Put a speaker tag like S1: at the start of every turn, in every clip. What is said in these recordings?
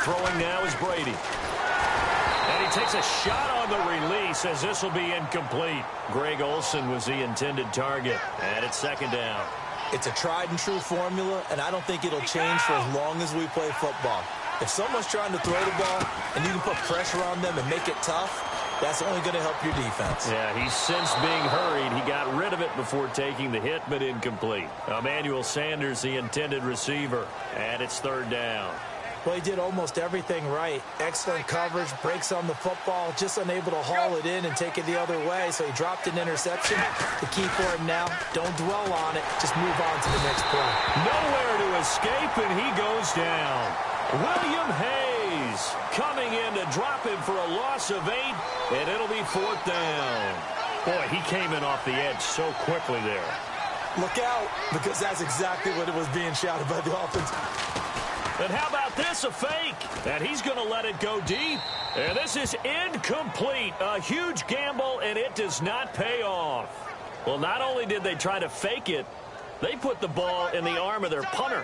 S1: Throwing now is Brady. And he takes a shot on the release as this will be incomplete. Greg Olsen was the intended target. And it's second down.
S2: It's a tried-and-true formula, and I don't think it'll change for as long as we play football. If someone's trying to throw the ball and you can put pressure on them and make it tough, that's only going to help your defense.
S1: Yeah, he's sensed being hurried. He got rid of it before taking the hit, but incomplete. Emmanuel Sanders, the intended receiver, and it's third down.
S2: Well, he did almost everything right. Excellent coverage, breaks on the football, just unable to haul it in and take it the other way, so he dropped an interception. The key for him now, don't dwell on it, just move on to the next play.
S1: Nowhere to escape, and he goes down. William Hayes coming in to drop him for a loss of 8, and it'll be fourth down. Boy, he came in off the edge so quickly there.
S2: Look out, because that's exactly what it was being shouted by the offense.
S1: And how about this, a fake? And he's going to let it go deep. And this is incomplete. A huge gamble, and it does not pay off. Well, not only did they try to fake it, they put the ball in the arm of their punter.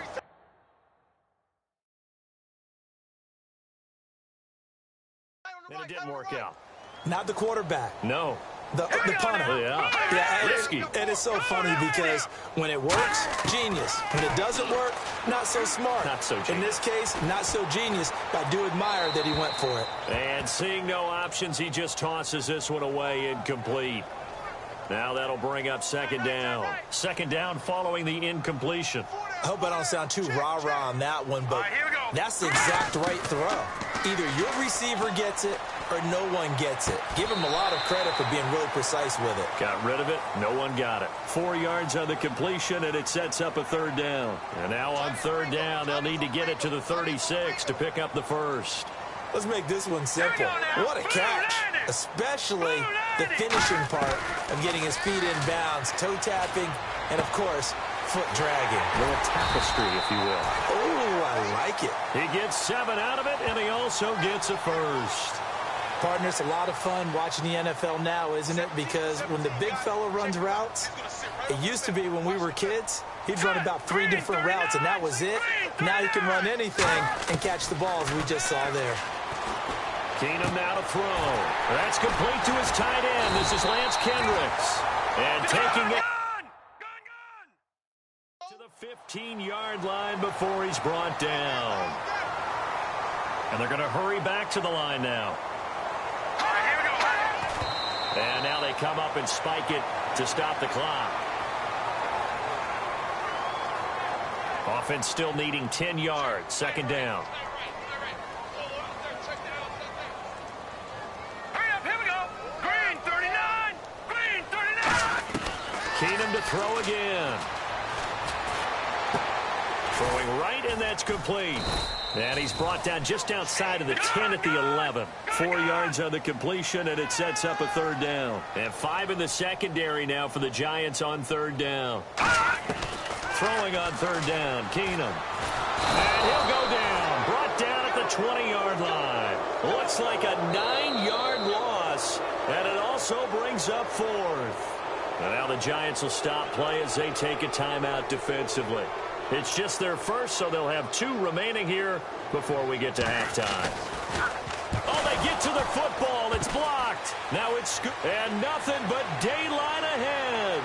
S1: And it didn't work out.
S2: Not the quarterback.
S1: No.
S2: The punter.
S1: Yeah,
S2: risky. And it's so funny because when it works, genius. When it doesn't work, not so smart.
S1: Not so genius.
S2: In this case, not so genius, but I do admire that he went for it.
S1: And seeing no options, he just tosses this one away, incomplete. Now that'll bring up second down. Second down following the incompletion.
S2: I hope I don't sound too rah-rah on that one, but that's the exact right throw. Either your receiver gets it or no one gets it. Give him a lot of credit for being really precise with it.
S1: Got rid of it. No one got it. 4 yards on the completion, and it sets up a third down. And now on third down, they'll need to get it to the 36 to pick up the first.
S2: Let's make this one simple. What a catch, especially the finishing part of getting his feet in bounds, toe tapping, and, of course, foot dragging.
S1: A little tapestry, if you will.
S2: Oh, I like it.
S1: He gets 7 out of it, and he also gets a first.
S2: Partner, it's a lot of fun watching the NFL now, isn't it? Because when the big fella runs routes, it used to be when we were kids, he'd run about 3 different routes, and that was it. Now he can run anything and catch the balls we just saw there.
S1: Keenum now to throw. That's complete to his tight end. This is Lance Kendricks. And taking it to the 15-yard line before he's brought down. And they're going to hurry back to the line now. And now they come up and spike it to stop the clock. Offense still needing 10 yards. Second down.
S3: Hurry up, here we go. Green 39. Green 39.
S1: Keenum to throw again. Throwing right, and that's complete. And he's brought down just outside of the 10 at the 11. 4 yards on the completion, and it sets up a third down. And 5 in the secondary now for the Giants on third down. Throwing on third down, Keenum. And he'll go down. Brought down at the 20-yard line. Looks like a 9-yard loss, and it also brings up fourth. And now the Giants will stop play as they take a timeout defensively. It's just their first, so they'll have 2 remaining here before we get to halftime. Oh, they get to the football. It's blocked. Now it's and nothing but daylight ahead.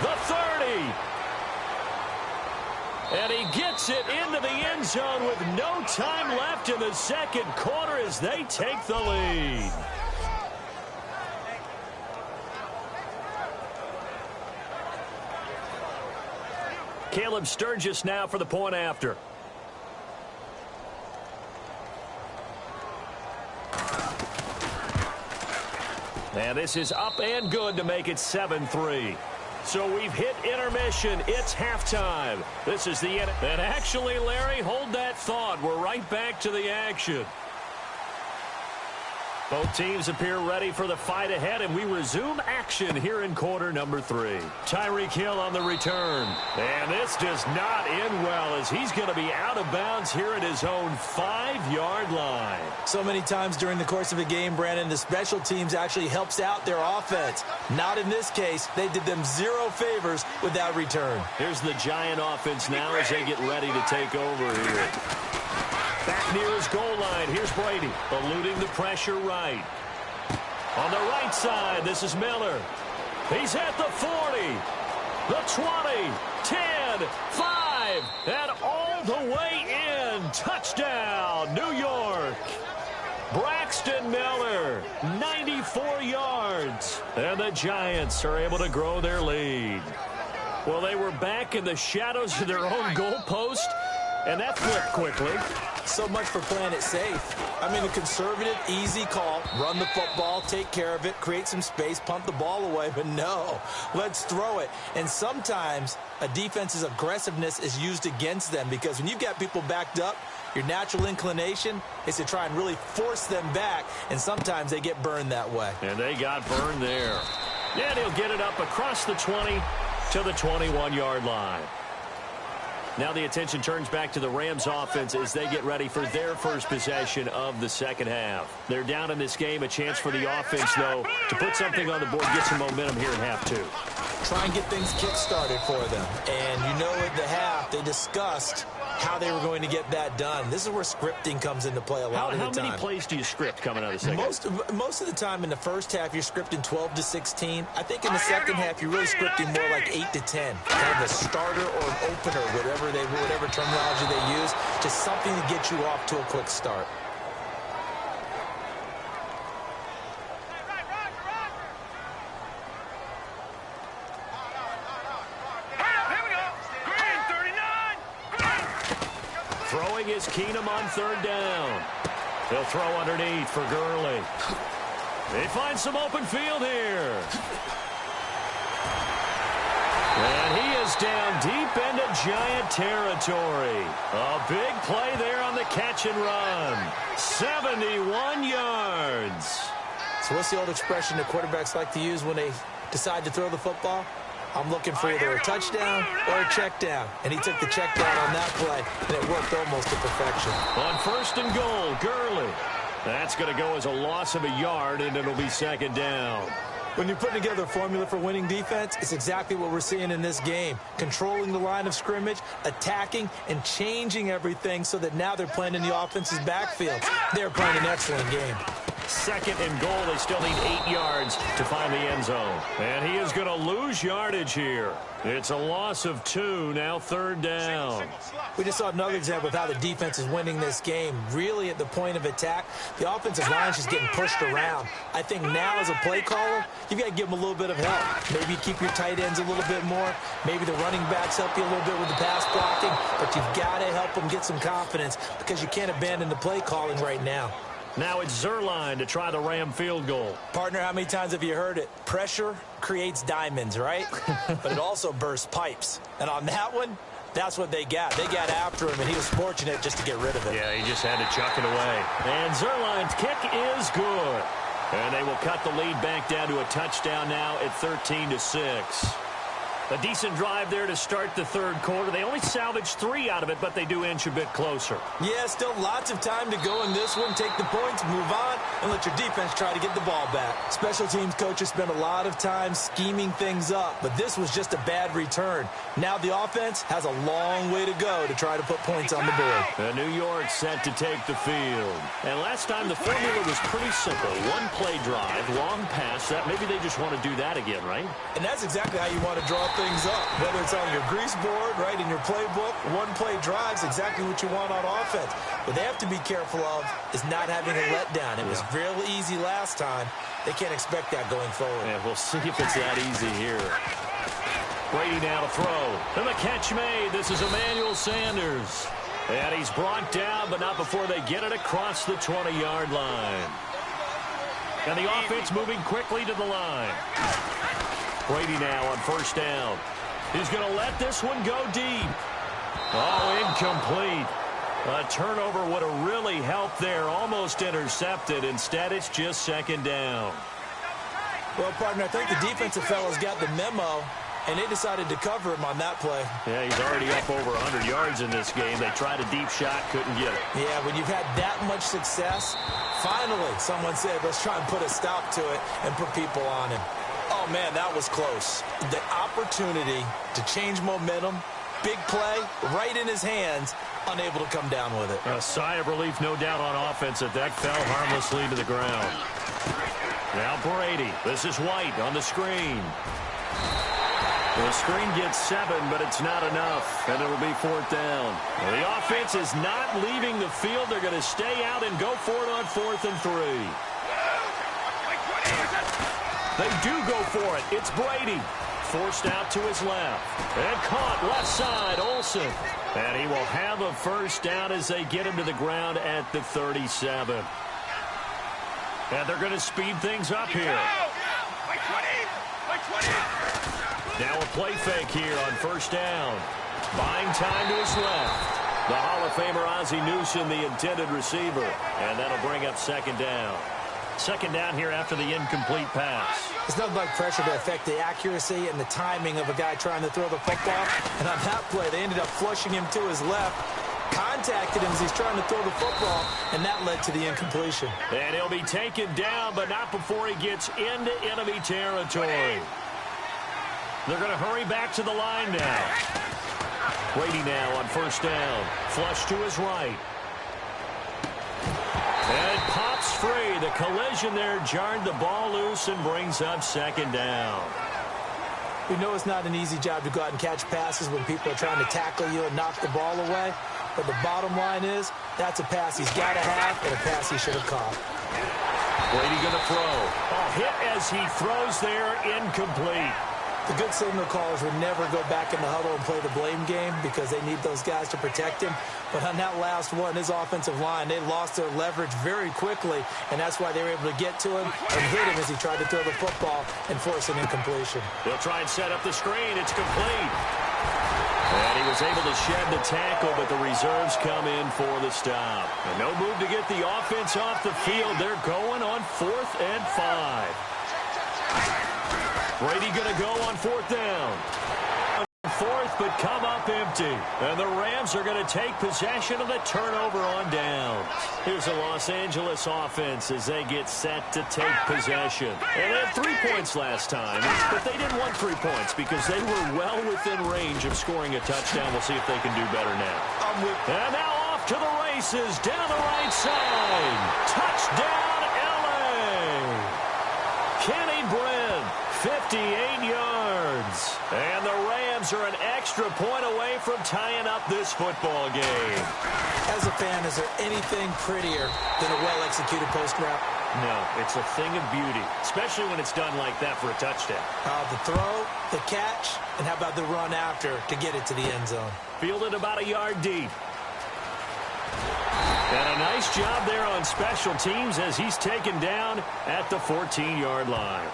S1: The 30. And he gets it into the end zone with no time left in the second quarter as they take the lead. Caleb Sturgis now for the point after. And this is up and good to make it 7-3. So we've hit intermission. It's halftime. This is the end. And actually, Larry, hold that thought. We're right back to the action. Both teams appear ready for the fight ahead, and we resume action here in quarter number 3. Tyreek Hill on the return. And this does not end well as he's going to be out of bounds here at his own 5-yard line.
S2: So many times during the course of a game, Brandon, the special teams actually helps out their offense. Not in this case. They did them 0 favors with that return.
S1: Here's the Giant offense now as they get ready to take over here. Back near his goal line. Here's Brady, eluding the pressure right. On the right side, this is Miller. He's at the 40, the 20, 10, 5, and all the way in. Touchdown, New York. Braxton Miller, 94 yards. And the Giants are able to grow their lead. Well, they were back in the shadows of their own goalpost, and that flipped quickly.
S2: So much for playing it safe. I mean, a conservative, easy call. Run the football, take care of it, create some space, punt the ball away. But no, let's throw it. And sometimes a defense's aggressiveness is used against them because when you've got people backed up, your natural inclination is to try and really force them back, and sometimes they get burned that way.
S1: And they got burned there. And he'll get it up across the 20 to the 21-yard line. Now the attention turns back to the Rams offense as they get ready for their first possession of the second half. They're down in this game. A chance for the offense, though, to put something on the board, get some momentum here in half two.
S2: Try and get things kick-started for them. And you know at the half, they discussed how they were going to get that done. This is where scripting comes into play a lot of the time.
S1: How many plays do you script coming out of the second?
S2: Most of the time in the first half, you're scripting 12 to 16. I think in the second half, you're really scripting more like 8 to 10. Kind of a starter or an opener, whatever terminology they use. Just something to get you off to a quick start.
S1: Throwing is Keenum on third down. He'll throw underneath for Gurley. They find some open field here. And he is down deep into Giant territory. A big play there on the catch and run. 71 yards.
S2: So what's the old expression that quarterbacks like to use when they decide to throw the football? I'm looking for either a touchdown or a check down. And he took the check down on that play, and it worked almost to perfection.
S1: On first and goal, Gurley. That's going to go as a loss of a yard, and it'll be second down.
S2: When you're putting together a formula for winning defense, it's exactly what we're seeing in this game. Controlling the line of scrimmage, attacking, and changing everything so that now they're playing in the offense's backfield. They're playing an excellent game.
S1: Second and goal. They still need 8 yards to find the end zone. And he is going to lose yardage here. It's a loss of 2, now third down.
S2: We just saw another example of how the defense is winning this game. Really at the point of attack, the offensive line is just getting pushed around. I think now as a play caller, you've got to give them a little bit of help. Maybe keep your tight ends a little bit more. Maybe the running backs help you a little bit with the pass blocking. But you've got to help them get some confidence because you can't abandon the play calling right now.
S1: Now it's Zerline to try the Ram field goal.
S2: Partner, how many times have you heard it? Pressure creates diamonds, right? But it also bursts pipes. And on that one, that's what they got. They got after him, and he was fortunate just to get rid of it.
S1: Yeah, he just had to chuck it away. And Zerline's kick is good. And they will cut the lead back down to a touchdown now at 13-6. A decent drive there to start the third quarter. They only salvaged 3 out of it, but they do inch a bit closer.
S2: Yeah, still lots of time to go in this one. Take the points, move on, and let your defense try to get the ball back. Special teams coaches spend a lot of time scheming things up, but this was just a bad return. Now the offense has a long way to go to try to put points on the board.
S1: And New York set to take the field. And last time the formula was pretty simple. One play drive, long pass. Maybe they just want to do that again, right?
S2: And that's exactly how you want to draw things up. Whether it's on your grease board, right, in your playbook, one play drives exactly what you want on offense. What they have to be careful of is not having a letdown. It was real easy last time. They can't expect that going forward.
S1: Yeah, we'll see if it's that easy here. Brady now to throw. And the catch made. This is Emmanuel Sanders. And he's brought down, but not before they get it across the 20-yard line. And the offense moving quickly to the line. Brady now on first down. He's going to let this one go deep. Oh, incomplete. A turnover would have really helped there. Almost intercepted. Instead, it's just second down.
S2: Well, partner, I think the defensive fellows got the memo, and they decided to cover him on that play.
S1: Yeah, he's already up over 100 yards in this game. They tried a deep shot, couldn't get it.
S2: Yeah, when you've had that much success, finally someone said, let's try and put a stop to it and put people on him. Oh, man, that was close. The opportunity to change momentum big play right in his hands, unable to come down with it.
S1: A sigh of relief, no doubt, on offense that fell harmlessly to the ground. Now Brady. This is White on the screen. The screen gets 7, but it's not enough, and it'll be 4th down. Well, the offense is not leaving the field. They're going to stay out and go for it on 4th and 3. They do go for it. It's Brady. Forced out to his left. And caught left side, Olsen. And he will have a first down as they get him to the ground at the 37. And they're going to speed things up here. Now a play fake here on first down. Buying time to his left. The Hall of Famer Ozzie Newsome, the intended receiver. And that'll bring up 2nd down. 2nd down here after the incomplete pass.
S2: It's nothing like pressure to affect the accuracy and the timing of a guy trying to throw the football. And on that play, they ended up flushing him to his left. Contacted him as he's trying to throw the football, and that led to the incompletion.
S1: And he'll be taken down, but not before he gets into enemy territory. They're going to hurry back to the line now. Brady now on first down. Flush to his right. And pops free. The collision there jarred the ball loose and brings up 2nd down.
S2: We know it's not an easy job to go out and catch passes when people are trying to tackle you and knock the ball away. But the bottom line is, that's a pass he's got to have and a pass he should have caught.
S1: Brady going to throw. A hit as he throws there, incomplete.
S2: The good signal callers would never go back in the huddle and play the blame game because they need those guys to protect him. But on that last one, his offensive line, they lost their leverage very quickly, and that's why they were able to get to him and hit him as he tried to throw the football and force an incompletion.
S1: They'll try and set up the screen. It's complete. And he was able to shed the tackle, but the reserves come in for the stop. And no move to get the offense off the field. They're going on 4th and 5. Brady going to go on 4th down. 4th, but come up empty. And the Rams are going to take possession of the turnover on downs. Here's the Los Angeles offense as they get set to take possession. And they had 3 points last time, but they didn't want 3 points because they were well within range of scoring a touchdown. We'll see if they can do better now. And now off to the races down the right side. Touchdown, L.A. Kenny Brin, 58 yards. And the Rams are an extra point away from tying up this football game.
S2: As a fan, is there anything prettier than a well-executed post route?
S1: No, it's a thing of beauty, especially when it's done like that for a touchdown.
S2: The throw, the catch, and how about the run after to get it to the end zone?
S1: Fielded about a yard deep. And a nice job there on special teams as he's taken down at the 14-yard line.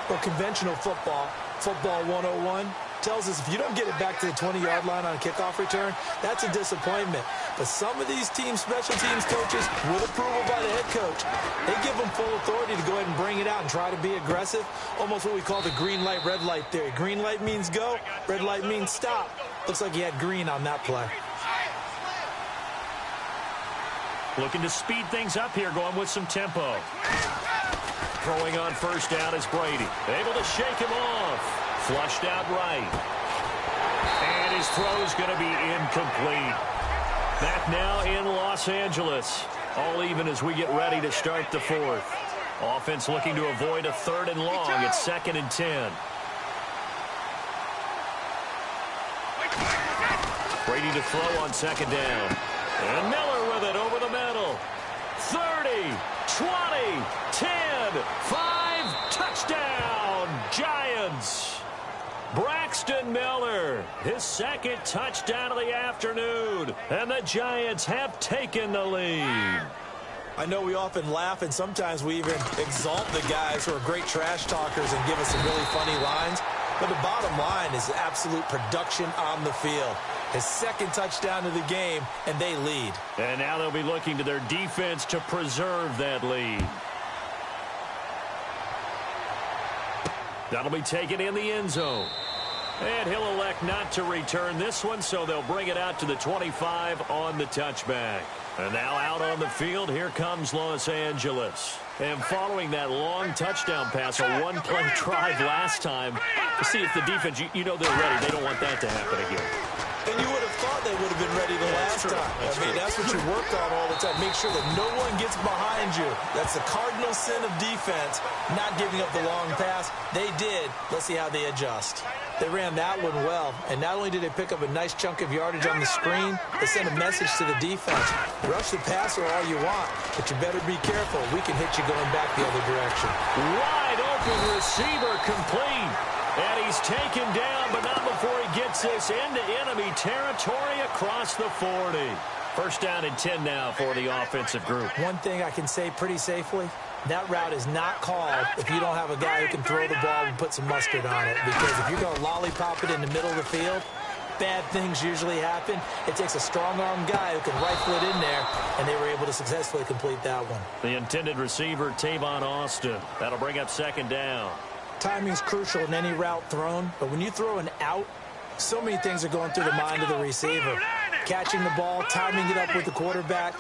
S2: Well, conventional football 101, tells us if you don't get it back to the 20-yard line on a kickoff return, that's a disappointment. But some of these teams, special teams coaches, with approval by the head coach, they give them full authority to go ahead and bring it out and try to be aggressive. Almost what we call the green light, red light theory. Green light means go, red light means stop. Looks like he had green on that play.
S1: Looking to speed things up here, going with some tempo. Throwing on first down is Brady. Able to shake him off. Flushed out right. And his throw is going to be incomplete. Back now in Los Angeles. All even as we get ready to start the fourth. Offense looking to avoid a 3rd and long. It's 2nd and 10. Brady to throw on 2nd down. And Miller with it over the middle. 30, 20, 10, 5, touchdown, Giants. Braxton Miller, his 2nd touchdown of the afternoon, and the Giants have taken the lead.
S2: I know we often laugh, and sometimes we even exalt the guys who are great trash talkers and give us some really funny lines, but the bottom line is absolute production on the field. His 2nd touchdown of the game, and they lead. And now they'll be looking to their defense to preserve that lead. That'll be taken in the end zone. And he'll elect not to return this one, so they'll bring it out to the 25 on the touchback.
S1: And now out on the field, here comes Los Angeles. And following that long touchdown pass, a one-play drive last time, to see if the defense, you know they're ready. They don't want that to happen again.
S2: And you would have thought they would have been ready the last time. That's what you worked on all the time. Make sure that no one gets behind you. That's the cardinal sin of defense, not giving up the long pass. They did. Let's see how they adjust. They ran that one well, and not only did they pick up a nice chunk of yardage on the screen, they sent a message to the defense. Rush the passer all you want, but you better be careful. We can hit you going back the other direction.
S1: Wide open receiver complete. And he's taken down, but not before he gets this into enemy territory across the 40. First down and 10 now for the offensive group.
S2: One thing I can say pretty safely, that route is not called if you don't have a guy who can throw the ball and put some mustard on it. Because if you're going to lollipop it in the middle of the field, bad things usually happen. It takes a strong-arm guy who can rifle it in there, and they were able to successfully complete that one.
S1: The intended receiver, Tavon Austin. That'll bring up second down.
S2: Timing's crucial in any route thrown, but when you throw an out, so many things are going through the mind of the receiver. Catching the ball, timing it up with the quarterback.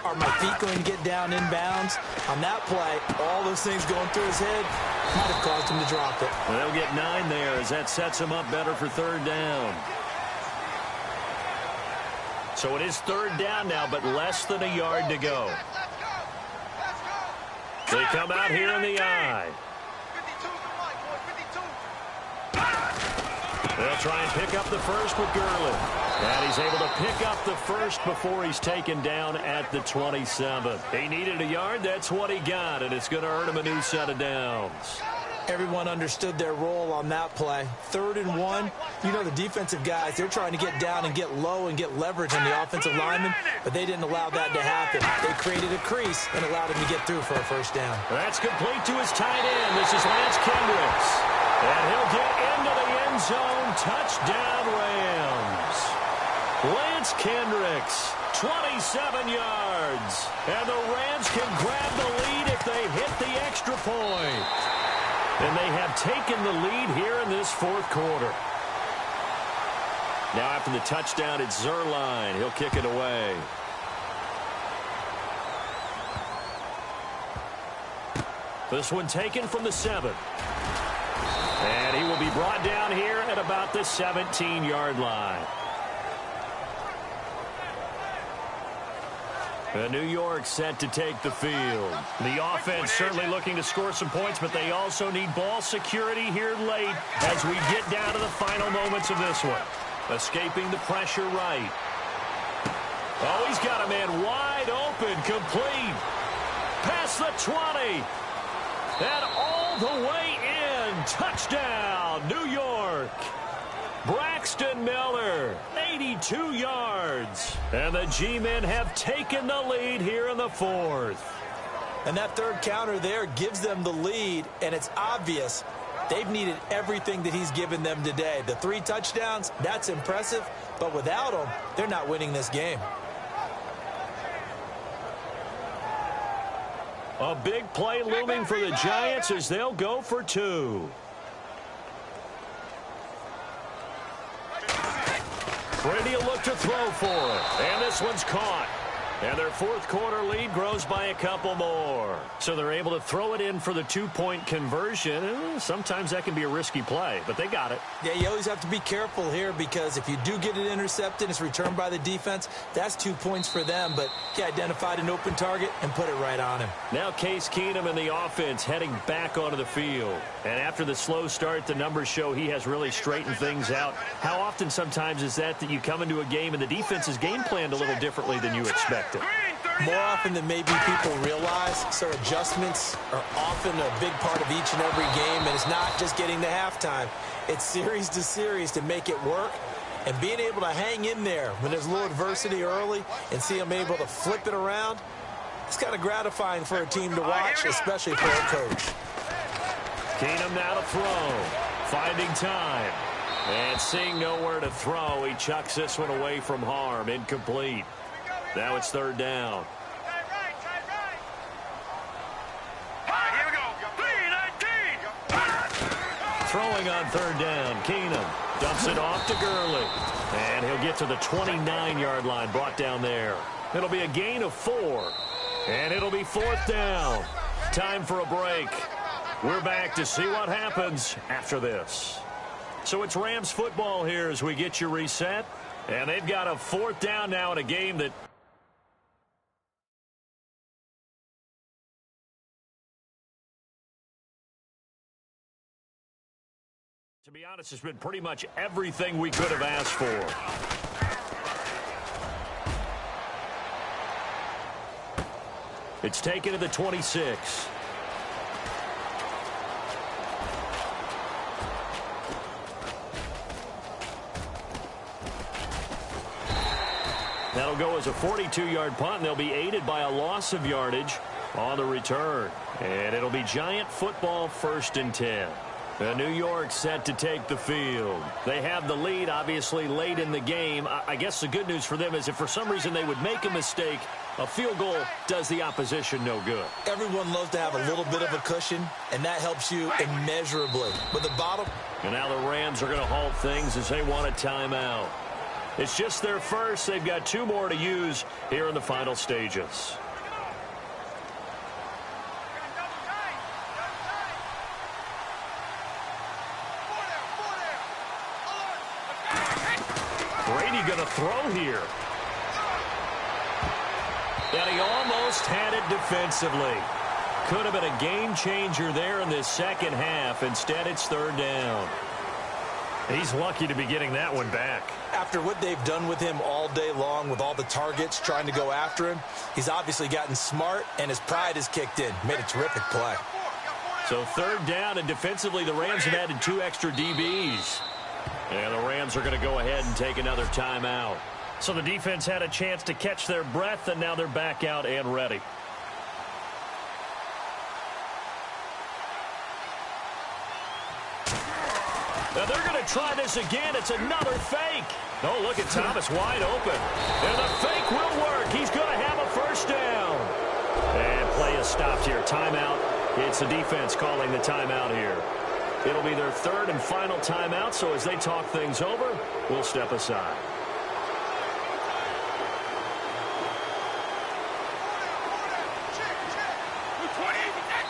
S2: Are my feet going to get down inbounds? On that play, all those things going through his head might have caused him to drop it.
S1: Well, they'll get 9 there as that sets him up better for third down. So it is third down now, but less than a yard to go. They come out here in the eye. They'll try and pick up the first with Gurley. And he's able to pick up the first before he's taken down at the 27. He needed a yard. That's what he got, and it's going to earn him a new set of downs.
S2: Everyone understood their role on that play. 3rd and 1. You know the defensive guys, they're trying to get down and get low and get leverage on the offensive lineman, but they didn't allow that to happen. They created a crease and allowed him to get through for a first down.
S1: That's complete to his tight end. This is Lance Kendricks. And he'll get into the end zone. Touchdown, Rams. Lance Kendricks, 27 yards. And the Rams can grab the lead if they hit the extra point. And they have taken the lead here in this fourth quarter. Now after the touchdown, it's Zerline. He'll kick it away. This one taken from the 7. And he will be brought down here at about the 17-yard line. New York set to take the field. The offense certainly looking to score some points, but they also need ball security here late as we get down to the final moments of this one. Escaping the pressure right. Oh, he's got a man wide open, complete. Past the 20. And all the way in. Touchdown, New York. Braxton Miller, 82 yards. And the G-men have taken the lead here in the fourth.
S2: And that third counter there gives them the lead, and it's obvious they've needed everything that he's given them today. The 3 touchdowns, that's impressive, but without him, they're not winning this game.
S1: A big play looming for the Giants as they'll go for 2. Brady will look to throw for it. And this one's caught. And their fourth quarter lead grows by a couple more. So they're able to throw it in for the 2-point conversion. Sometimes that can be a risky play, but they got it.
S2: Yeah, you always have to be careful here because if you do get it intercepted, it's returned by the defense. That's 2 points for them, but he identified an open target and put it right on him.
S1: Now Case Keenum and the offense heading back onto the field. And after the slow start, the numbers show he has really straightened things out. How often sometimes is that you come into a game and the defense is game planned a little differently than you expected?
S2: More often than maybe people realize, so adjustments are often a big part of each and every game, and it's not just getting to halftime. It's series to series to make it work, and being able to hang in there when there's a little adversity early and see them able to flip it around, it's kind of gratifying for a team to watch, especially for a coach.
S1: Keenum now to throw, finding time, and seeing nowhere to throw, he chucks this one away from harm, incomplete. Now it's third down.
S3: Here we go. 3-19.
S1: Throwing on third down, Keenum dumps it off to Gurley. And he'll get to the 29-yard line, brought down there. It'll be a gain of 4. And it'll be 4th down. Time for a break. We're back to see what happens after this. So it's Rams football here as we get you reset. And they've got a 4th down now in a game that... to be honest, has been pretty much everything we could have asked for. It's taken to the 26. That'll go as a 42-yard punt, and they'll be aided by a loss of yardage on the return. And it'll be Giant football 1st and 10. New York set to take the field. They have the lead, obviously, late in the game. I guess the good news for them is if for some reason they would make a mistake, a field goal does the opposition no good.
S2: Everyone loves to have a little bit of a cushion, and that helps you immeasurably. But the bottom...
S1: And now the Rams are going to halt things as they want a timeout. It's just their first. They've got 2 more to use here in the final stages. Brady going to throw here. And he almost had it defensively. Could have been a game changer there in this second half. Instead, it's 3rd down. He's lucky to be getting that one back.
S2: After what they've done with him all day long with all the targets trying to go after him, he's obviously gotten smart, and his pride has kicked in. Made a terrific play.
S1: So 3rd down, and defensively, the Rams have added 2 extra DBs. And the Rams are going to go ahead and take another timeout. So the defense had a chance to catch their breath, and now they're back out and ready. Now they're going to try this again. It's another fake. Oh, look at Thomas wide open. And the fake will work. He's going to have a 1st down. And play is stopped here. Timeout. It's the defense calling the timeout here. It'll be their 3rd and final timeout, so as they talk things over, we'll step aside.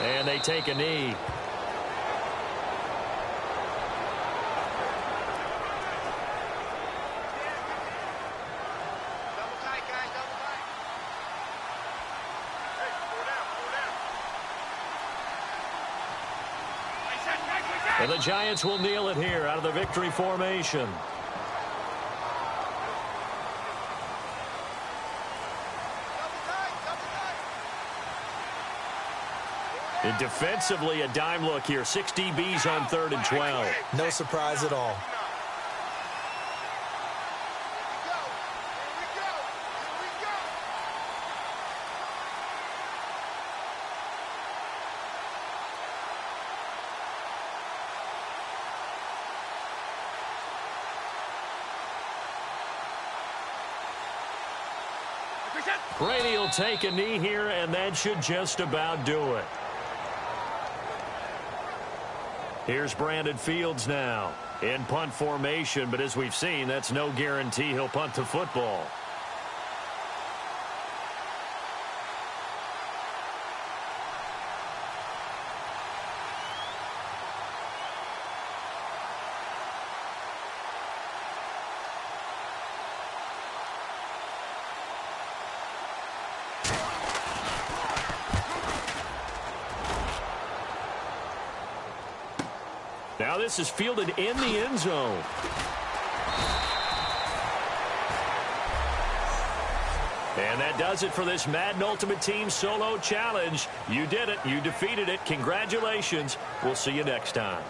S1: And they take a knee. And the Giants will kneel it here out of the victory formation. And defensively, a dime look here. 6 DBs on 3rd and 12.
S2: No surprise at all.
S1: Brady will take a knee here, and that should just about do it. Here's Brandon Fields now in punt formation, but as we've seen, that's no guarantee he'll punt the football. Now this is fielded in the end zone. And that does it for this Madden Ultimate Team Solo Challenge. You did it. You defeated it. Congratulations. We'll see you next time.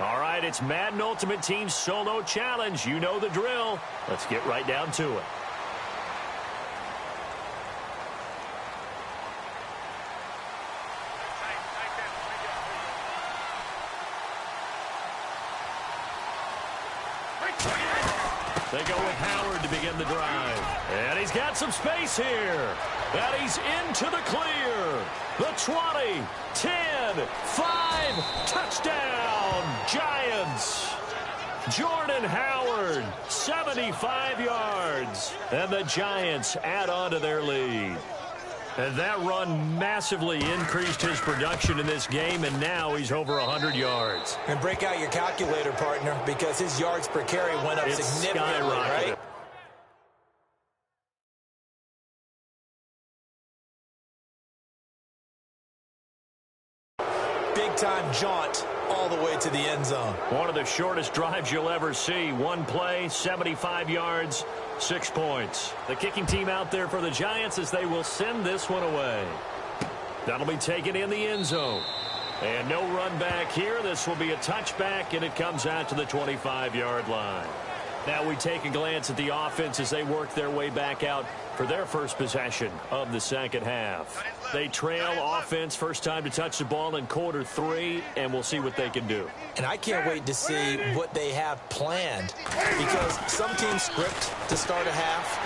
S1: All right, it's Madden Ultimate Team Solo Challenge. You know the drill. Let's get right down to it. They go with Howard to begin the drive. And he's got some space here. And he's into the clear. The 20, 10, 5, touchdown, Giants. Jordan Howard, 75 yards. And the Giants add on to their lead. And that run massively increased his production in this game, and now he's over 100 yards.
S2: And break out your calculator, partner, because his yards per carry went up significantly, right? Big-time jaunt all the way to the end zone.
S1: One of the shortest drives you'll ever see. One play, 75 yards, 6 points. The kicking team out there for the Giants as they will send this one away. That'll be taken in the end zone. And no run back here. This will be a touchback, and it comes out to the 25-yard line. Now we take a glance at the offense as they work their way back out for their first possession of the second half. They trail offense, first time to touch the ball in quarter 3, and we'll see what they can do.
S2: And I can't wait to see what they have planned, because some teams script to start a half.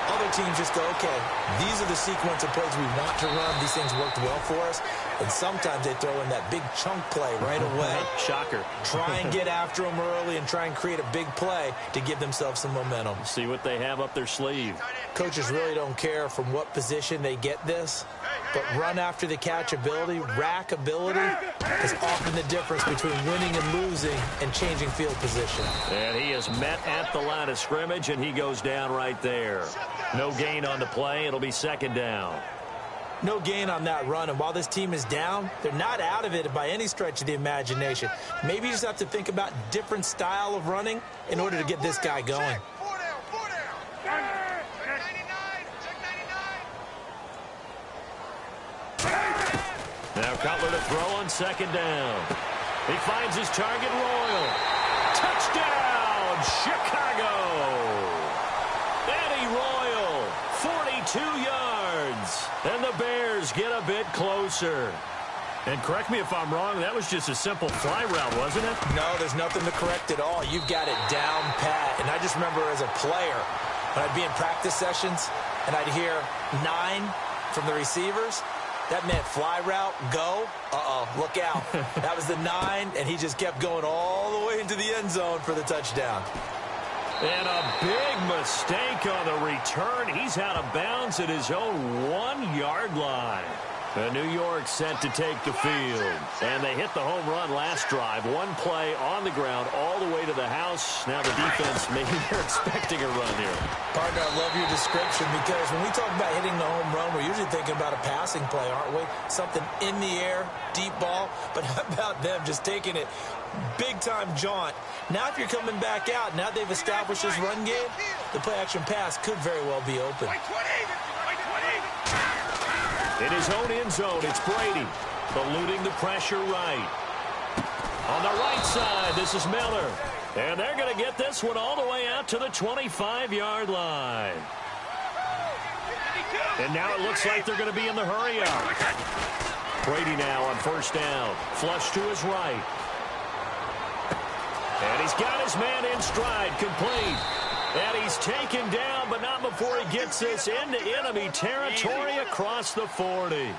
S2: Other teams just go, okay, these are the sequence of plays we want to run. These things worked well for us. And sometimes they throw in that big chunk play right away.
S1: Shocker.
S2: Try and get after them early and try and create a big play to give themselves some momentum.
S1: See what they have up their sleeve.
S2: Coaches really don't care from what position they get this, but run after the catch ability, rack ability is often the difference between winning and losing and changing field position.
S1: And he is met at the line of scrimmage, and he goes down right there. No gain on the play. It'll be second down.
S2: No gain on that run, and while this team is down, they're not out of it by any stretch of the imagination. Maybe you just have to think about different style of running in order to get this guy going.
S1: Now Cutler to throw on second down. He finds his target, Royal. Touchdown, Chicago! Eddie Royal, 42 yards. And the Bears get a bit closer. And correct me if I'm wrong, that was just a simple fly route, wasn't it?
S2: No, there's nothing to correct at all. You've got it down pat. And I just remember as a player, when I'd be in practice sessions and I'd hear 9 from the receivers, that meant fly route, go, look out. That was the 9, and he just kept going all the way into the end zone for the touchdown.
S1: And a big mistake on the return. He's out of bounds at his own 1-yard line. New York set to take the field. And they hit the home run last drive. One play on the ground all the way to the house. Now the defense, maybe they're expecting a run here.
S2: Partner, I love your description, because when we talk about hitting the home run, we're usually thinking about a passing play, aren't we? Something in the air, deep ball. But how about them just taking it big-time jaunt? Now if you're coming back out, now they've established this run game, the play-action pass could very well be open.
S1: In his own end zone, it's Brady, eluding the pressure right. On the right side, this is Miller. And they're going to get this one all the way out to the 25-yard line. And now it looks like they're going to be in the hurry-up. Brady now on first down. Flush to his right. And he's got his man in stride, complete. And he's taken down, but not before he gets this into enemy territory across the 40.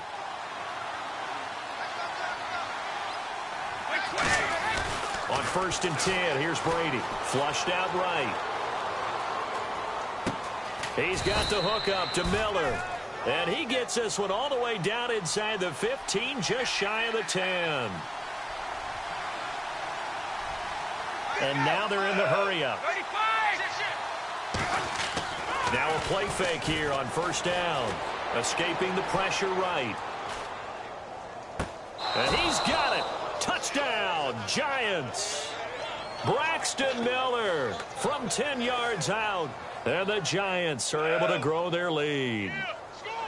S1: On first and 10, here's Brady. Flushed out right. He's got the hook up to Miller. And he gets this one all the way down inside the 15, just shy of the 10. And now they're in the hurry-up. Now a play fake here on first down. Escaping the pressure right. And he's got it. Touchdown, Giants. Braxton Miller from 10 yards out. And the Giants are able to grow their lead.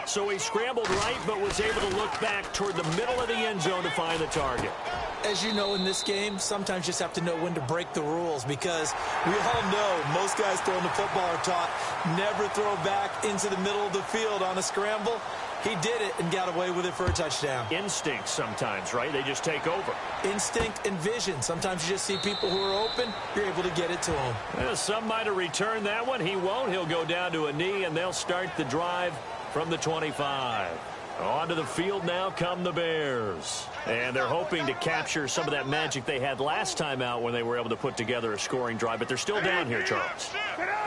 S1: So he scrambled right, but was able to look back toward the middle of the end zone to find the target.
S2: As you know, in this game, sometimes you just have to know when to break the rules, because we all know most guys throwing the football are taught never throw back into the middle of the field on a scramble. He did it and got away with it for a touchdown.
S1: Instinct sometimes, right? They just take over.
S2: Instinct and vision. Sometimes you just see people who are open, you're able to get it to them.
S1: Well, some might have returned that one. He won't. He'll go down to a knee, and they'll start the drive from the 25. Onto the field now come the Bears. And they're hoping to capture some of that magic they had last time out when they were able to put together a scoring drive. But they're still down here, Charles.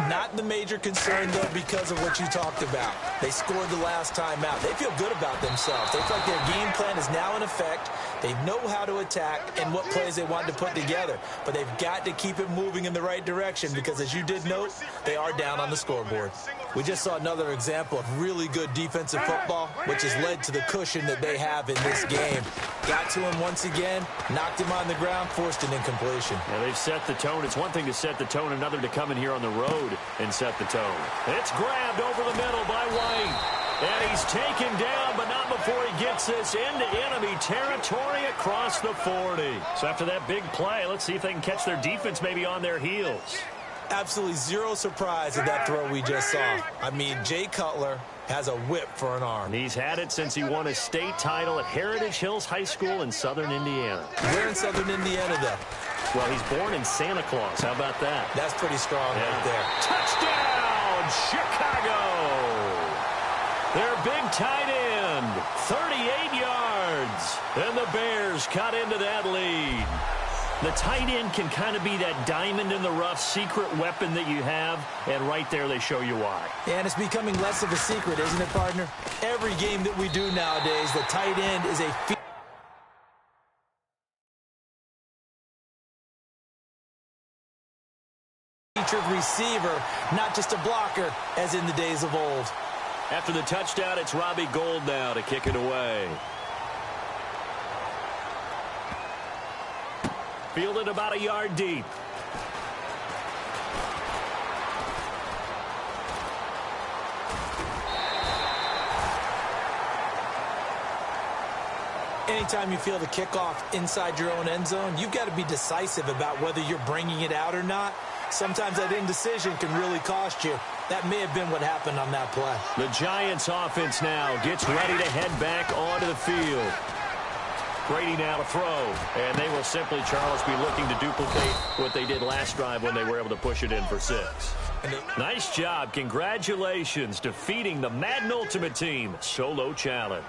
S2: Not the major concern, though, because of what you talked about. They scored the last time out. They feel good about themselves. They feel like their game plan is now in effect. They know how to attack and what plays they want to put together. But they've got to keep it moving in the right direction because, as you did note, they are down on the scoreboard. We just saw another example of really good defensive football, which has led to the cushion that they have in this game. Got to him once again, knocked him on the ground, forced an incompletion.
S1: Yeah, they've set the tone. It's one thing to set the tone, another to come in here on the road and set the tone. It's grabbed over the middle by White. And he's taken down, but not before he gets this into enemy territory across the 40. So after that big play, let's see if they can catch their defense maybe on their heels.
S2: Absolutely zero surprise at that throw we just saw. I mean, Jay Cutler has a whip for an arm.
S1: He's had it since he won a state title at Heritage Hills High School in southern Indiana.
S2: Where in southern Indiana, though?
S1: Well, he's born in Santa Claus. How about that?
S2: That's pretty strong right there.
S1: Touchdown, Chicago! Their big tight end, 38 yards. And the Bears cut into that lead. The tight end can kind of be that diamond in the rough secret weapon that you have, and right there they show you why.
S2: And it's becoming less of a secret, isn't it, partner? Every game that we do nowadays, the tight end is a featured receiver, not just a blocker, as in the days of old.
S1: After the touchdown, it's Robbie Gould now to kick it away. Fielded about a yard deep.
S2: Anytime you feel the kickoff inside your own end zone, you've got to be decisive about whether you're bringing it out or not. Sometimes that indecision can really cost you. That may have been what happened on that play.
S1: The Giants offense now gets ready to head back onto the field. Brady now to throw, and they will simply, Charles, be looking to duplicate what they did last drive when they were able to push it in for 6. Nice job. Congratulations, defeating the Madden Ultimate Team solo challenge.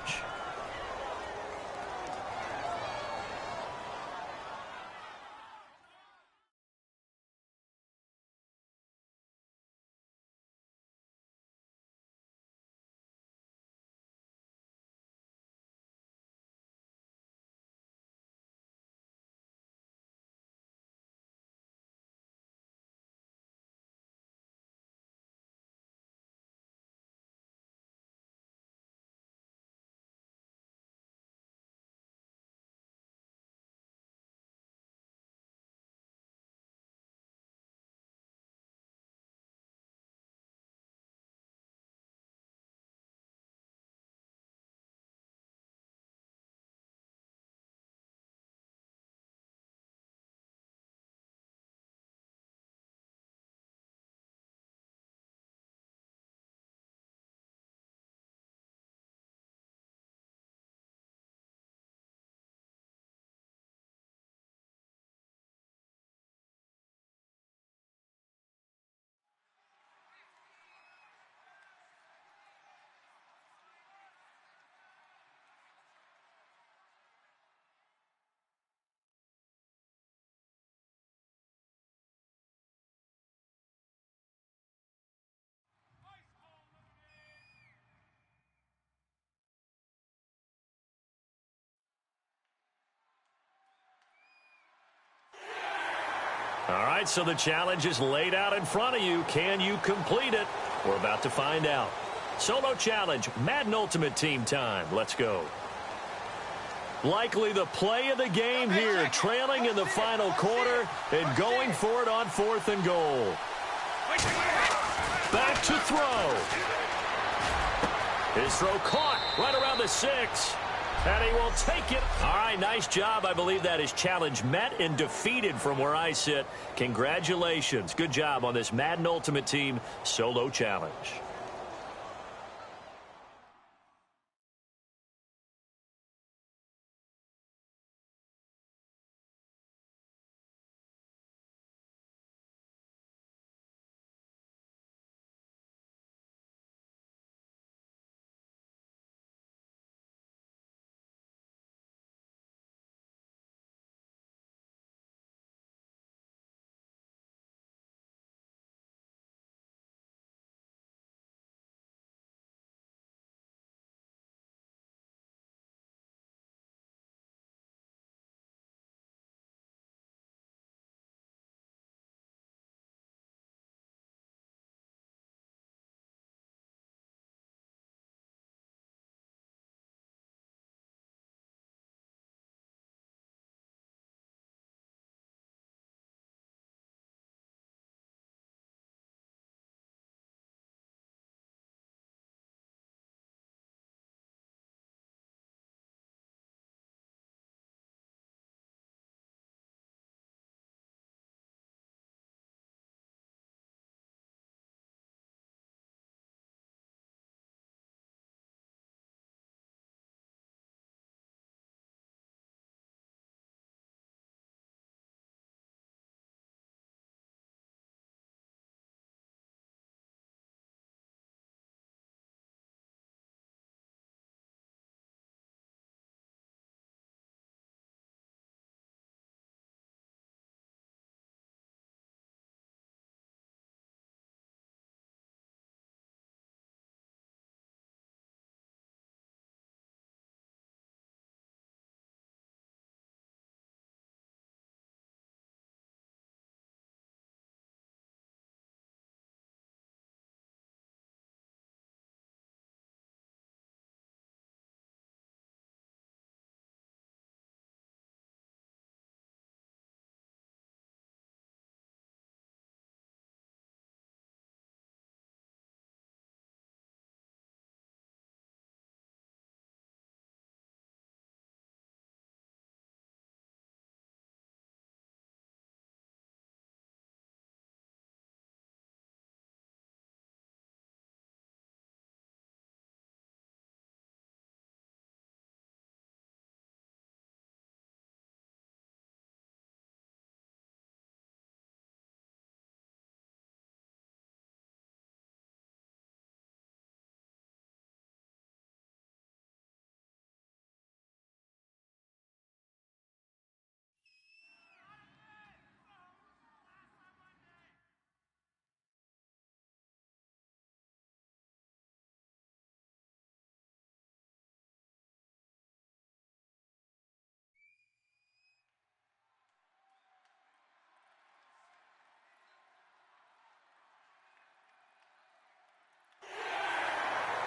S1: All right, so the challenge is laid out in front of you. Can you complete it? We're about to find out. Solo challenge, Madden Ultimate Team time. Let's go. Likely the play of the game here, trailing in the final quarter and going for it on 4th and goal. Back to throw. His throw caught right around the 6. And he will take it. All right, nice job. I believe that is challenge met and defeated from where I sit. Congratulations. Good job on this Madden Ultimate Team solo challenge.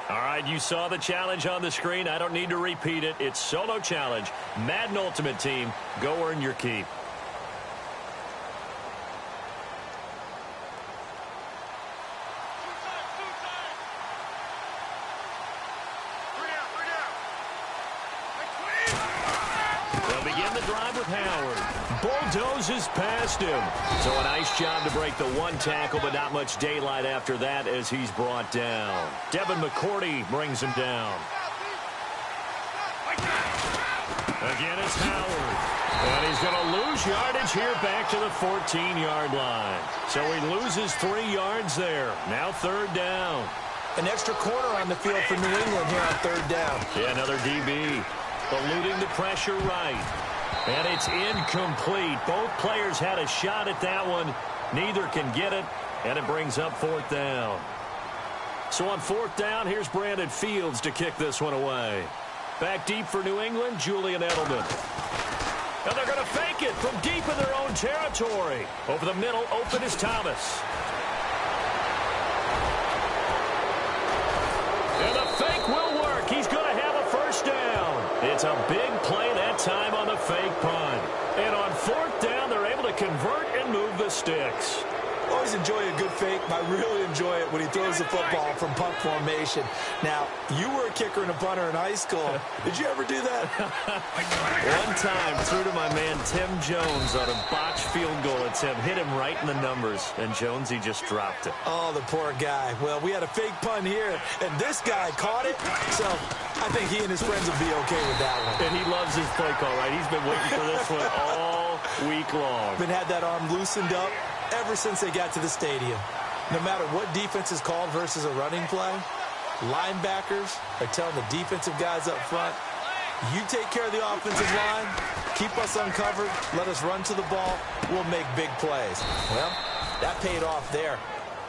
S1: All right, you saw the challenge on the screen. I don't need to repeat it. It's solo challenge. Madden Ultimate Team, go earn your keep. They'll begin the drive with Howard. Bulldozes past him. So a nice job to break the one tackle, but not much daylight after that as he's brought down. Devin McCourty brings him down. Again, it's Howard. And he's going to lose yardage here back to the 14-yard line. So he loses 3 yards there. Now 3rd down.
S2: An extra corner on the field for New England here on 3rd down.
S1: Yeah, another DB. Eluding the pressure right. And it's incomplete. Both players had a shot at that one. Neither can get it, and it brings up 4th down. So on 4th down, here's Brandon Fields to kick this one away. Back deep for New England, Julian Edelman. And they're going to fake it from deep in their own territory. Over the middle, open is Thomas. And the fake will work. He's going to have a 1st down. It's a big play that time on the fake punt. And on 4th down, they're able to convert and move the sticks.
S2: Always enjoy a good fake, but I really enjoy it when he throws the football from punt formation. Now, you were a kicker and a punter in high school. Did you ever do that?
S1: One time, threw to my man Tim Jones on a botched field goal attempt. Hit him right in the numbers, and Jones, he just dropped it.
S2: Oh, the poor guy. Well, we had a fake punt here, and this guy caught it, so I think he and his friends will be okay with that one.
S1: And he loves his play call, right? He's been waiting for this one all week long.
S2: Been had that arm loosened up ever since they got to the stadium. No matter what defense is called versus a running play, linebackers are telling the defensive guys up front, you take care of the offensive line, keep us uncovered, let us run to the ball, we'll make big plays. Well, that paid off there.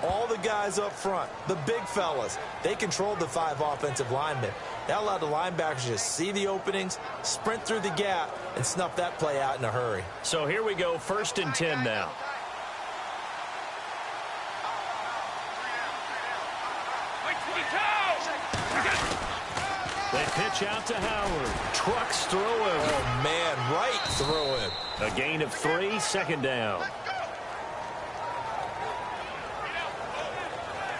S2: All the guys up front, the big fellas, they controlled the 5 offensive linemen. That allowed the linebackers to just see the openings, sprint through the gap, and snuff that play out in a hurry.
S1: So here we go, 1st and 10 now. They pitch out to Howard. Trucks through him.
S2: Oh, man, right through him.
S1: A gain of 3, 2nd down.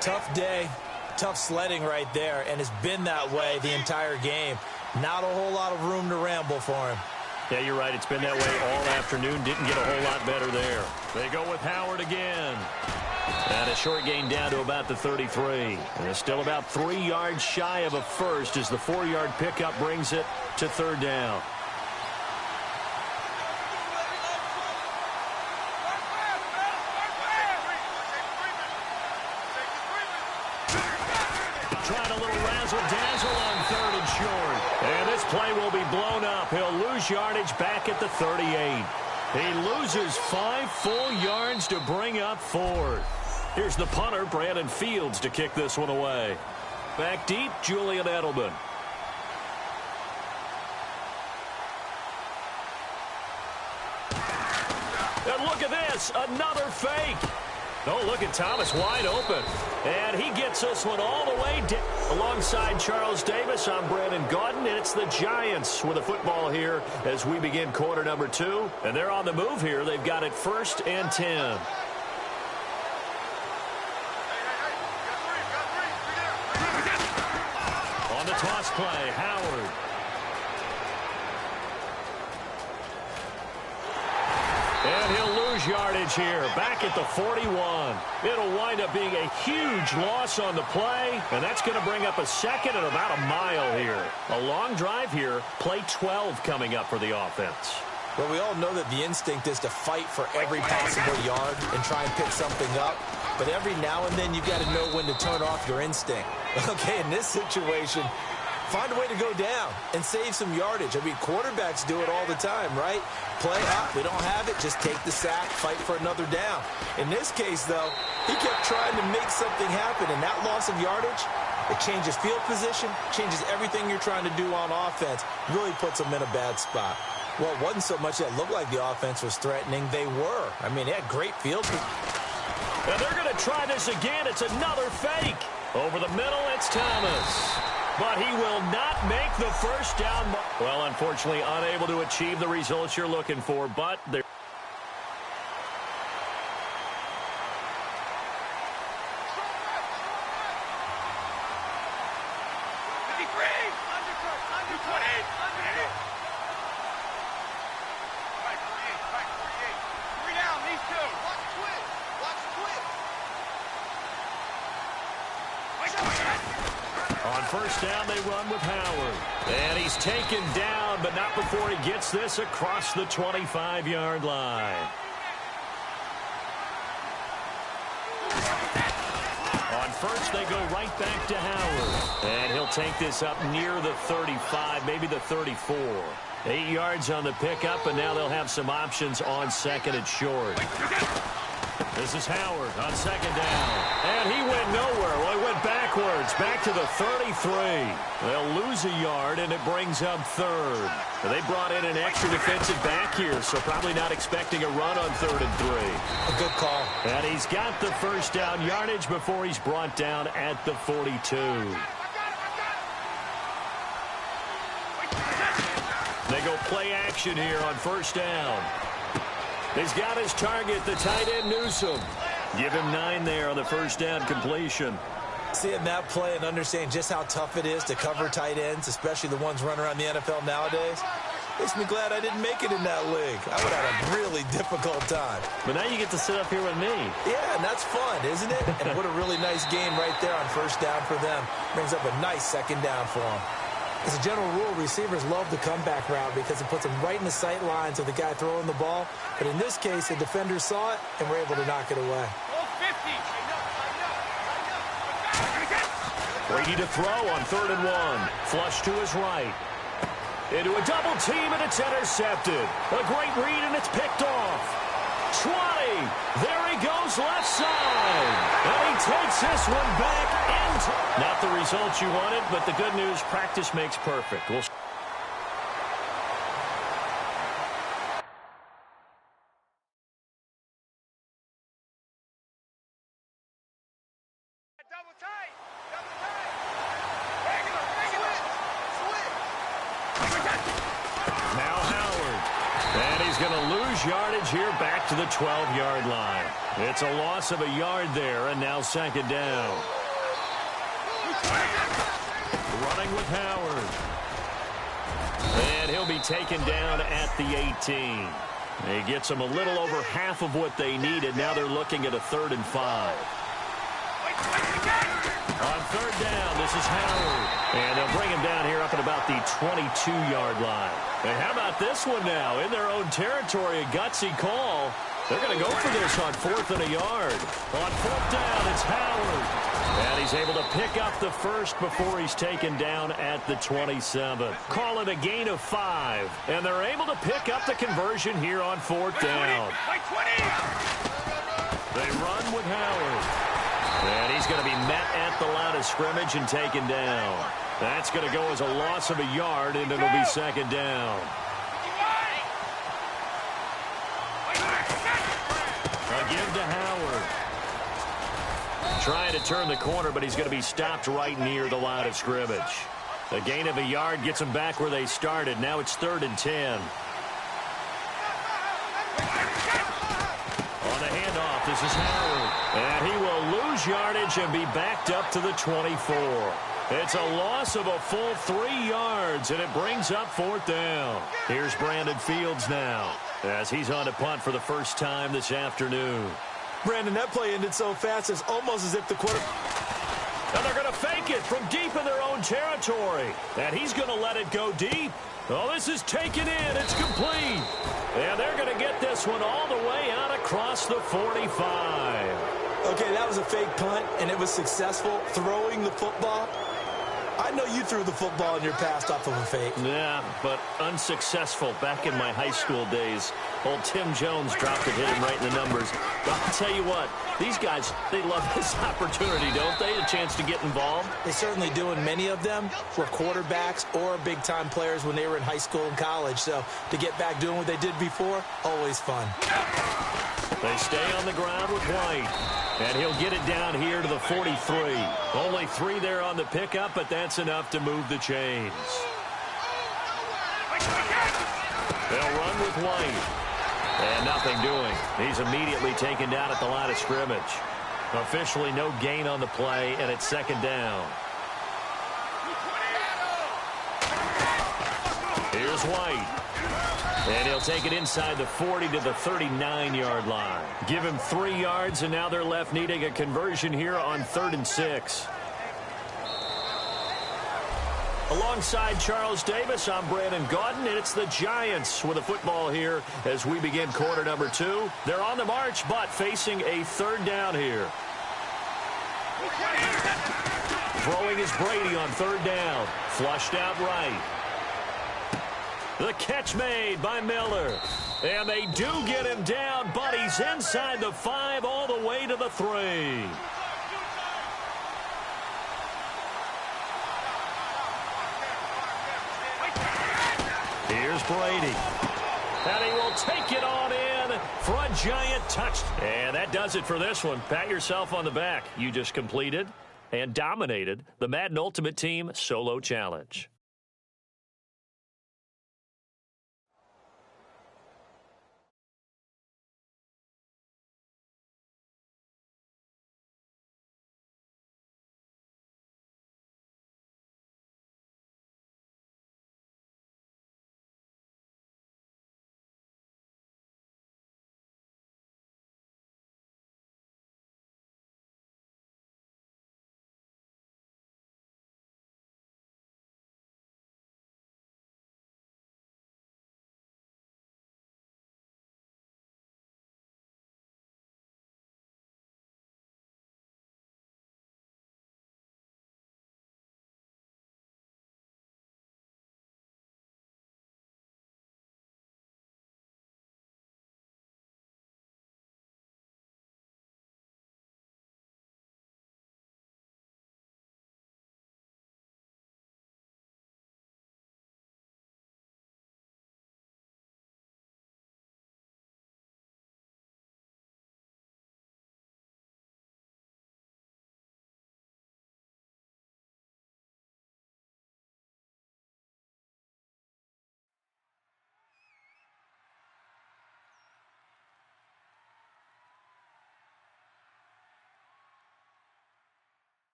S2: Tough day, tough sledding right there, and it's been that way the entire game. Not a whole lot of room to ramble for him.
S1: Yeah, you're right. It's been that way all afternoon. Didn't get a whole lot better there. They go with Howard again. And a short gain down to about the 33. And it's still about 3 yards shy of a first as the 4-yard pickup brings it to 3rd down. Trying a little razzle-dazzle on 3rd and short. And this play will be blown up. He'll lose yardage back at the 38. He loses 5 full yards to bring up 4th. Here's the punter, Brandon Fields, to kick this one away. Back deep, Julian Edelman. And look at this, another fake. Oh, look at Thomas wide open. And he gets this one all the way down. Alongside Charles Davis, I'm Brandon Gaudin, and it's the Giants with a football here as we begin quarter number 2. And they're on the move here. They've got it 1st and 10. On the toss play, Howard. And he'll lose yardage here, back at the 41. It'll wind up being a huge loss on the play, and that's going to bring up a 2nd and about a mile here. A long drive here, play 12 coming up for the offense.
S2: Well, we all know that the instinct is to fight for every possible yard and try and pick something up. But every now and then, you've got to know when to turn off your instinct. Okay, in this situation, find a way to go down and save some yardage. I mean, quarterbacks do it all the time, right? Play up, we don't have it, just take the sack, fight for another down. In this case, though, he kept trying to make something happen, and that loss of yardage, it changes field position, changes everything you're trying to do on offense, really puts them in a bad spot. Well, it wasn't so much that it looked like the offense was threatening. They were. I mean, they had great field.
S1: And they're going to try this again. It's another fake. Over the middle, it's Thomas. But he will not make the first down. Well, unfortunately, unable to achieve the results you're looking for, but they're... On first down, they run with Howard. And he's taken down, but not before he gets this across the 25-yard line. On first, they go right back to Howard. And he'll take this up near the 35, maybe the 34. 8 yards on the pickup, and now they'll have some options on 2nd and short. This is Howard on 2nd down. And he went nowhere. Well, he went backwards, back to the 33. They'll lose a yard, and it brings up 3rd. And they brought in an extra defensive back here, so probably not expecting a run on 3rd and 3.
S2: A good call.
S1: And he's got the first down yardage before he's brought down at the 42. They go play action here on first down. He's got his target, the tight end Newsome. Give him 9 there on the first down completion.
S2: Seeing that play and understanding just how tough it is to cover tight ends, especially the ones running around the NFL nowadays, makes me glad I didn't make it in that league. I would have had a really difficult time.
S1: But now you get to sit up here with me.
S2: Yeah, and that's fun, isn't it? And what a really nice game right there on first down for them. Brings up a nice second down for them. As a general rule, receivers love the comeback route because it puts them right in the sight lines of the guy throwing the ball. But in this case, the defender saw it and were able to knock it away.
S1: Brady to throw on 3rd and 1. Flush to his right. Into a double team, and it's intercepted. A great read, and it's picked off. 20. There he goes left side. And he takes this one back into. Not the results you wanted, but the good news, practice makes perfect. We'll yardage here back to the 12-yard line. It's a loss of a yard there, and now second down. Running with Howard. And he'll be taken down at the 18. He gets them a little over half of what they needed. Now they're looking at a 3rd and 5. On 3rd down, this is Howard. And they'll bring him down here up at about the 22-yard line. And how about this one now? In their own territory, a gutsy call. They're going to go for this on 4th and a yard. On 4th down, it's Howard. And he's able to pick up the first before he's taken down at the 27. Call it a gain of 5. And they're able to pick up the conversion here on 4th down. They run with Howard. And he's going to be met at the line of scrimmage and taken down. That's going to go as a loss of a yard, and it'll be second down. A give to Howard. Trying to turn the corner, but he's going to be stopped right near the line of scrimmage. A gain of a yard gets them back where they started. Now it's 3rd and 10. On the handoff, this is Howard. And he will lose yardage and be backed up to the 24. It's a loss of a full 3 yards, and it brings up 4th down. Here's Brandon Fields now as he's on to punt for the first time this afternoon.
S2: Brandon, that play ended so fast, it's almost as if the quarter...
S1: And they're going to fake it from deep in their own territory. And he's going to let it go deep. Oh, this is taken in. It's complete. And they're going to get this one all the way out across the 45.
S2: Okay, that was a fake punt, and it was successful throwing the football. I know you threw the football in your past off of a fake.
S1: Yeah, but unsuccessful back in my high school days. Old Tim Jones dropped it, hit him right in the numbers. But I'll tell you what, these guys, they love this opportunity, don't they? A chance to get involved.
S2: They certainly do, and many of them were quarterbacks or big-time players when they were in high school and college. So to get back doing what they did before, always fun.
S1: They stay on the ground with White. And he'll get it down here to the 43. Only 3 there on the pickup, but that's enough to move the chains. They'll run with White. And nothing doing. He's immediately taken down at the line of scrimmage. Officially no gain on the play, and it's second down. Here's White. And he'll take it inside the 40 to the 39-yard line. Give him 3 yards, and now they're left needing a conversion here on 3rd and 6. Alongside Charles Davis, I'm Brandon Gaudin, and it's the Giants with a football here as we begin quarter number 2. They're on the march, but facing a 3rd down here. Throwing is Brady on 3rd down. Flushed out right. The catch made by Miller. And they do get him down, but he's inside the 5 all the way to the 3. Here's Brady. And he will take it on in for a giant touch. And that does it for this one. Pat yourself on the back. You just completed and dominated the Madden Ultimate Team Solo Challenge.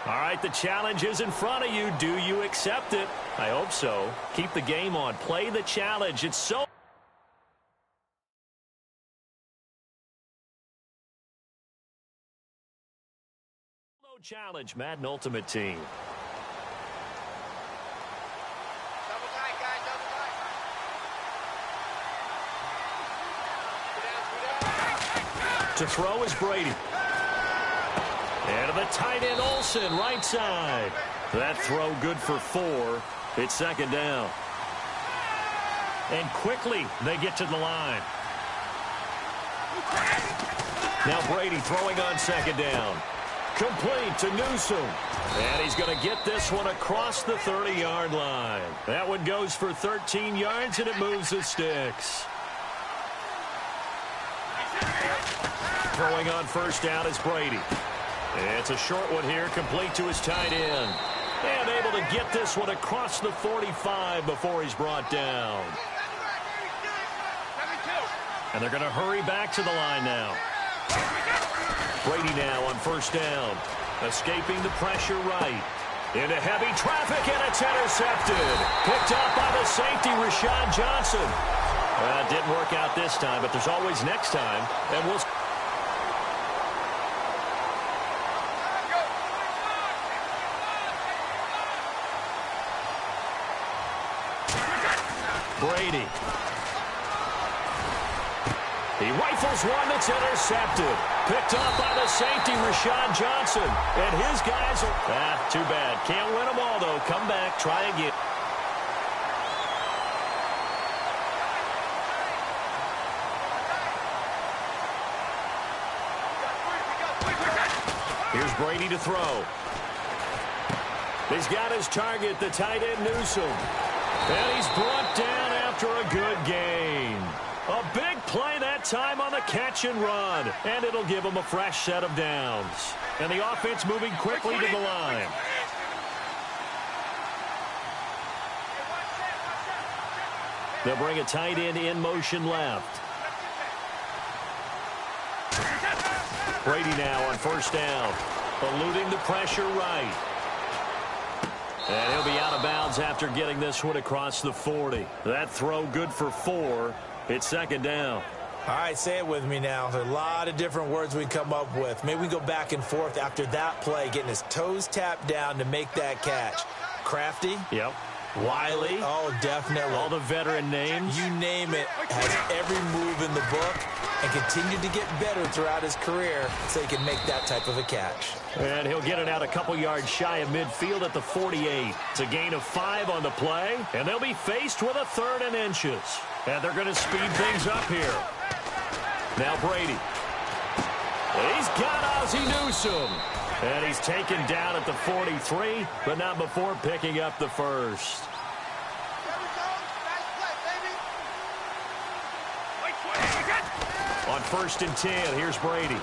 S1: All right, the challenge is in front of you. Do you accept it? I hope so. Keep the game on. Play the challenge. It's so... Challenge, Madden Ultimate Team.
S3: Double tight, guys, double tight.
S1: To throw is Brady. And to the tight end, Olsen, right side. That throw good for 4. It's second down. And quickly, they get to the line. Now Brady throwing on second down. Complete to Newsom. And he's going to get this one across the 30-yard line. That one goes for 13 yards, and it moves the sticks. Throwing on first down is Brady. It's a short one here, complete to his tight end. And able to get this one across the 45 before he's brought down. And they're going to hurry back to the line now. Brady now on first down. Escaping the pressure right. Into heavy traffic, and it's intercepted. Picked up by the safety, Rashad Johnson. It didn't work out this time, but there's always next time. And we'll... Brady. He rifles one that's intercepted. Picked up by the safety, Rashad Johnson. And his guys are... too bad. Can't win them all, though. Come back, try again. Here's Brady to throw. He's got his target, the tight end Newsom. And he's brought down after a good gain. A big play that time on the catch and run. And it'll give him a fresh set of downs. And the offense moving quickly to the line. They'll bring a tight end in motion left. Brady now on first down. Eluding the pressure right. And he'll be out of bounds after getting this one across the 40. That throw good for 4. It's second down.
S2: All right, say it with me now. There's a lot of different words we come up with. Maybe we go back and forth after that play, getting his toes tapped down to make that catch. Crafty?
S1: Yep.
S2: Wiley? Oh, definitely.
S1: All the veteran names?
S2: You name it. Has every move in the book and continued to get better throughout his career so he can make that type of a catch.
S1: And he'll get it out a couple yards shy of midfield at the 48. It's a gain of 5 on the play, and they'll be faced with a 3rd and inches. And they're going to speed things up here. Now Brady. He's got Ozzie Newsome. And he's taken down at the 43, but not before picking up the first. On 1st and 10, here's Brady.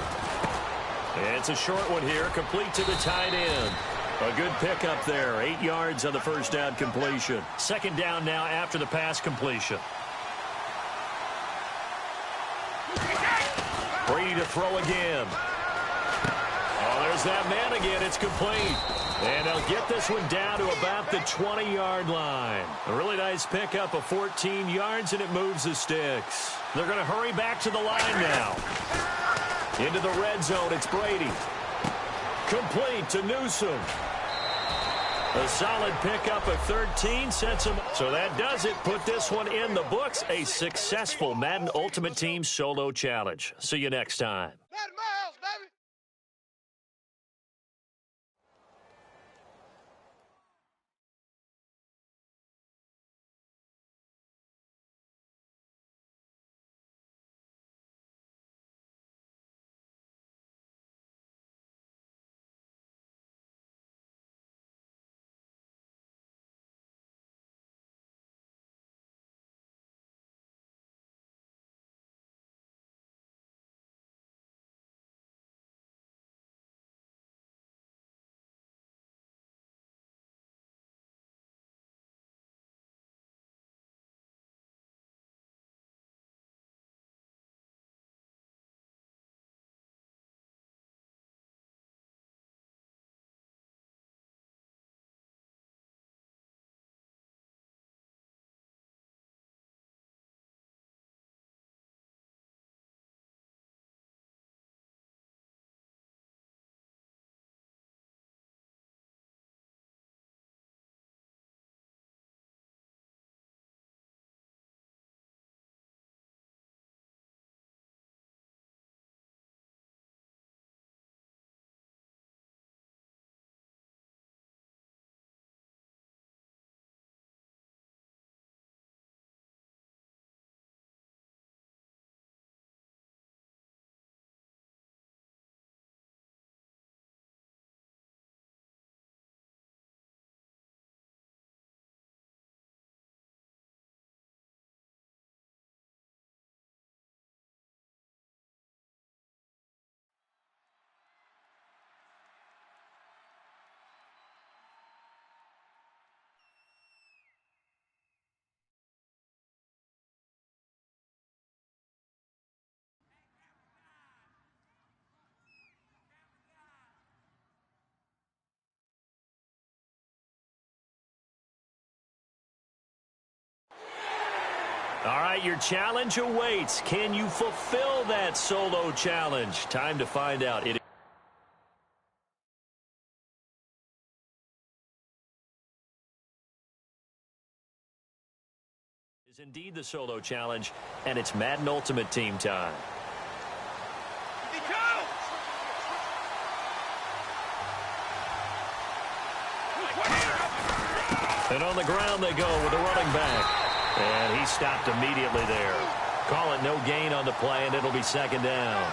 S1: It's a short one here, complete to the tight end. A good pickup there, 8 yards on the first down completion. Second down now after the pass completion. Brady to throw again. Oh, there's that man again. It's complete. And they'll get this one down to about the 20-yard line. A really nice pickup of 14 yards, and it moves the sticks. They're going to hurry back to the line now. Into the red zone, it's Brady. Complete to Newsom. A solid pickup of 13 sets him. So that does it. Put this one in the books. A successful Madden Ultimate Team solo challenge. See you next time. All right, your challenge awaits. Can you fulfill that solo challenge? Time to find out. It is indeed the solo challenge, and it's Madden Ultimate Team time. And on the ground they go with a running back. And he stopped immediately there. Call it no gain on the play, and it'll be second down.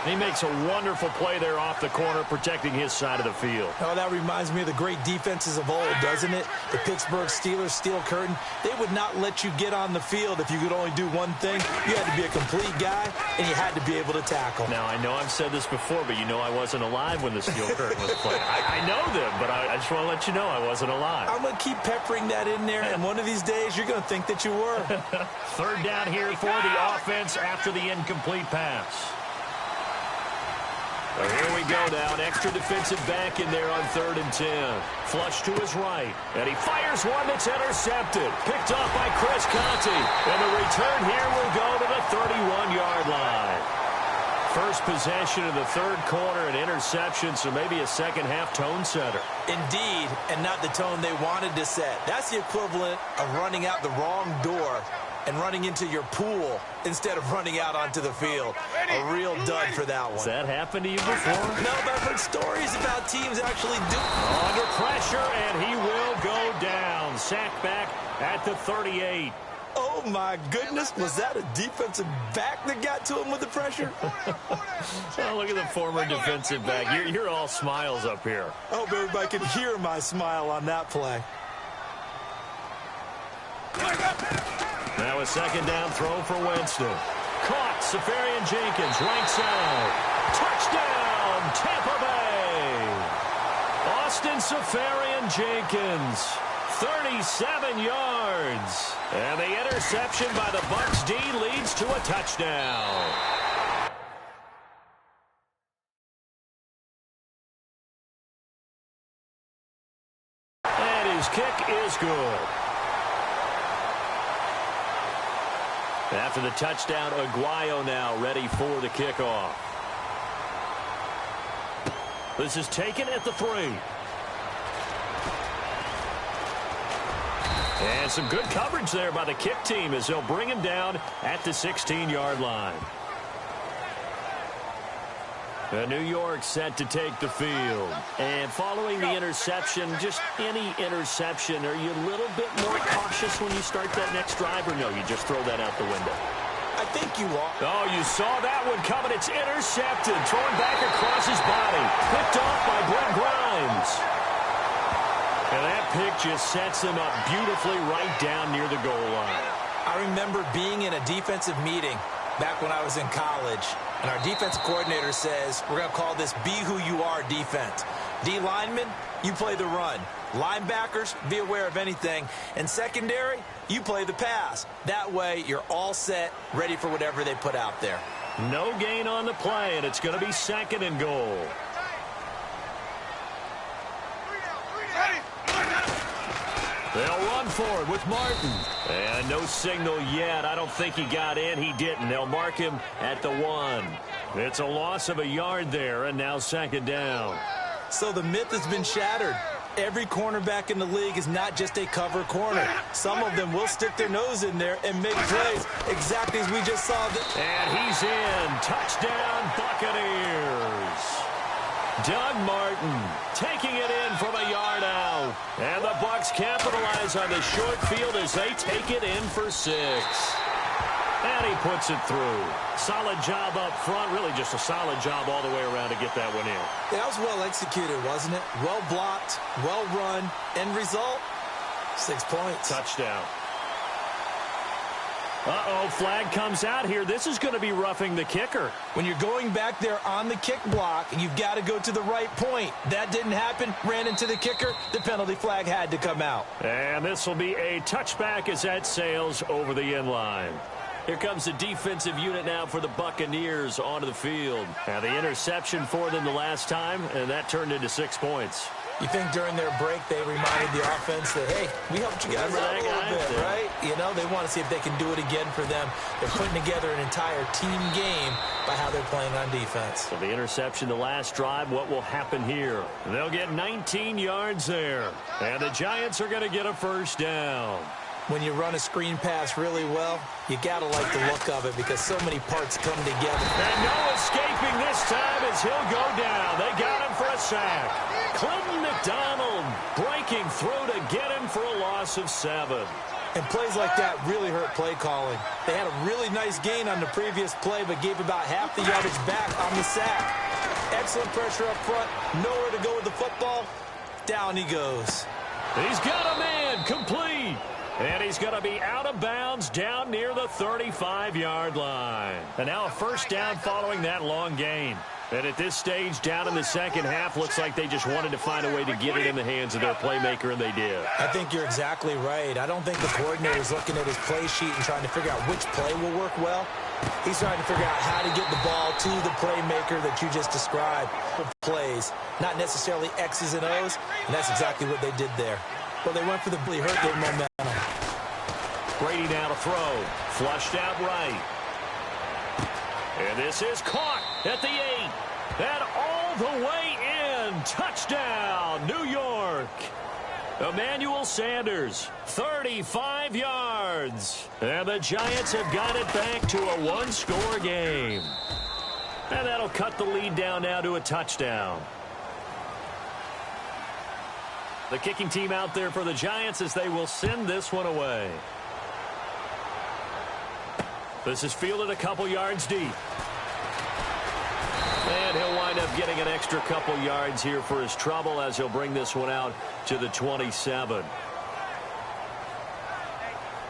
S1: He makes a wonderful play there off the corner, protecting his side of the field.
S2: Oh, that reminds me of the great defenses of old, doesn't it? The Pittsburgh Steelers, steel curtain. They would not let you get on the field if you could only do one thing. You had to be a complete guy, and you had to be able to tackle.
S1: Now, I know I've said this before, but you know I wasn't alive when the steel curtain was played. I know them, but I just want to let you know I wasn't alive.
S2: I'm going to keep peppering that in there, and one of these days you're going to think that you were.
S1: Third down here for the offense after the incomplete pass. So here we go now, an extra defensive back in there on 3rd and 10. Flush to his right, and he fires one that's intercepted. Picked off by Chris Conte, and the return here will go to the 31-yard line. First possession of the third quarter, an interception, so maybe a second-half tone setter.
S2: Indeed, and not the tone they wanted to set. That's the equivalent of running out the wrong door and running into your pool instead of running out onto the field. A real dud for that one.
S1: Has that happened to you before?
S2: No, but I've heard stories about teams actually do.
S1: Under pressure, and he will go down. Sacked back at the 38.
S2: Oh, my goodness. Was that a defensive back that got to him with the pressure?
S1: Oh, look at the former defensive back. You're all smiles up here.
S2: I hope everybody can hear my smile on that play.
S1: Now a second down throw for Winston. Caught, Safarian Jenkins, right side. Touchdown, Tampa Bay. Austin Safarian Jenkins, 37 yards. And the interception by the Bucs D leads to a touchdown. And his kick is good. After the touchdown, Aguayo now ready for the kickoff. This is taken at the 3. And some good coverage there by the kick team as they'll bring him down at the 16-yard line. New York set to take the field. And following the interception, just any interception, are you a little bit more cautious when you start that next drive, or no, you just throw that out the window?
S2: I think you are.
S1: Oh, you saw that one coming. It's intercepted. Thrown back across his body. Picked off by Brent Grimes. And that pick just sets him up beautifully right down near the goal line.
S2: I remember being in a defensive meeting back when I was in college, and our defensive coordinator says, we're going to call this be who you are defense. D linemen, you play the run. Linebackers, be aware of anything. And secondary, you play the pass. That way, you're all set, ready for whatever they put out there.
S1: No gain on the play, and it's going to be 2nd and goal. They'll run for it with Martin. And no signal yet. I don't think he got in. He didn't. They'll mark him at the 1. It's a loss of a yard there, and now 2nd down.
S2: So the myth has been shattered. Every cornerback in the league is not just a cover corner. Some of them will stick their nose in there and make plays exactly as we just saw.
S1: And he's in. Touchdown, Buccaneers. Doug Martin taking it in from a yard out. And the Bucs capitalize on the short field as they take it in for 6. And he puts it through. Solid job up front. Really just a solid job all the way around to get that one in.
S2: That was well executed, wasn't it? Well blocked, well run. End result, 6 points.
S1: Touchdown. Uh-oh, flag comes out here. This is going to be roughing the kicker.
S2: When you're going back there on the kick block, you've got to go to the right point. That didn't happen. Ran into the kicker. The penalty flag had to come out.
S1: And this will be a touchback as that sails over the end line. Here comes the defensive unit now for the Buccaneers onto the field. Now the interception for them the last time, and that turned into 6 points.
S2: You think during their break they reminded the offense that, hey, we helped you guys out a little bit, right? You know, they want to see if they can do it again for them. They're putting together an entire team game by how they're playing on defense.
S1: So the interception the last drive, what will happen here? They'll get 19 yards there. And the Giants are going to get a first down.
S2: When you run a screen pass really well, you got to like the look of it because so many parts come together.
S1: And no escaping this time as he'll go down. They got him for a sack. Clinton McDonald breaking through to get him for a loss of 7.
S2: And plays like that really hurt play calling. They had a really nice gain on the previous play, but gave about half the yardage back on the sack. Excellent pressure up front. Nowhere to go with the football. Down he goes.
S1: He's got a man complete. And he's going to be out of bounds down near the 35-yard line. And now a first down following that long gain. And at this stage, down in the second half, looks like they just wanted to find a way to get it in the hands of their playmaker, and they did.
S2: I think you're exactly right. I don't think the coordinator is looking at his play sheet and trying to figure out which play will work well. He's trying to figure out how to get the ball to the playmaker that you just described. Plays, not necessarily X's and O's, and that's exactly what they did there. Well, they went for the bully, hurt their momentum.
S1: Brady now to throw. Flushed out right. And this is caught at the 8. And all the way in. Touchdown, New York. Emmanuel Sanders, 35 yards. And the Giants have got it back to a one-score game. And that'll cut the lead down now to a touchdown. The kicking team out there for the Giants as they will send this one away. This is fielded a couple yards deep. And he'll wind up getting an extra couple yards here for his trouble as he'll bring this one out to the 27.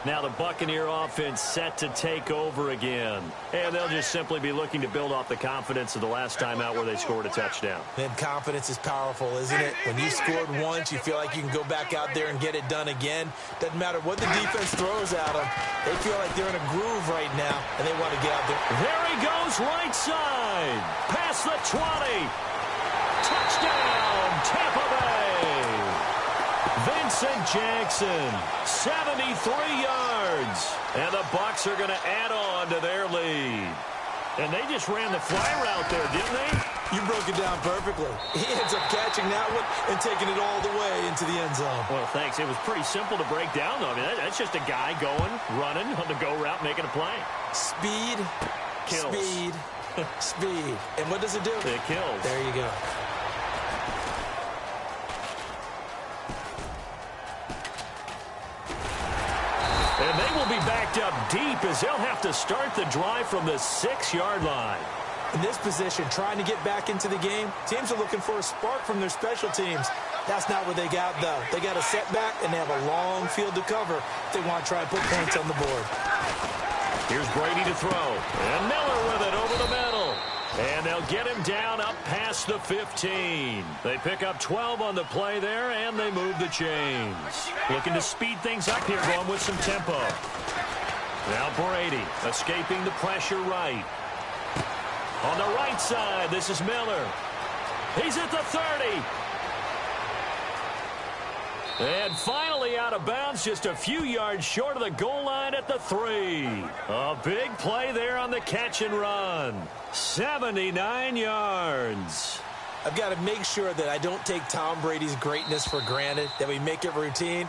S1: Now the Buccaneer offense set to take over again. And they'll just simply be looking to build off the confidence of the last time out where they scored a touchdown.
S2: And confidence is powerful, isn't it? When you scored once, you feel like you can go back out there and get it done again. Doesn't matter what the defense throws at them. They feel like they're in a groove right now, and they want to get out there.
S1: There he goes, right side. Past the 20. Touchdown, Tampa Bay. Vincent Jackson, 73 yards. And the Bucs are going to add on to their lead. And they just ran the fly route there, didn't they?
S2: You broke it down perfectly. He ends up catching that one and taking it all the way into the end zone.
S1: Well, thanks. It was pretty simple to break down, though. I mean, that's just a guy going, running on the go route, making a play.
S2: Speed,
S1: kills.
S2: Speed, speed. And what does it do?
S1: It kills.
S2: There you go.
S1: And they will be backed up deep as they'll have to start the drive from the 6-yard line.
S2: In this position, trying to get back into the game, teams are looking for a spark from their special teams. That's not what they got, though. They got a setback, and they have a long field to cover if they want to try and put points on the board.
S1: Here's Brady to throw. And Miller with it over the middle. And they'll get him down up past the 15. They pick up 12 on the play there, and they move the chains. Looking to speed things up here, going with some tempo. Now Brady escaping the pressure right. On the right side, this is Miller. He's at the 30. And finally out of bounds, just a few yards short of the goal line at the 3. A big play there on the catch and run. 79 yards.
S2: I've got to make sure that I don't take Tom Brady's greatness for granted, that we make it routine.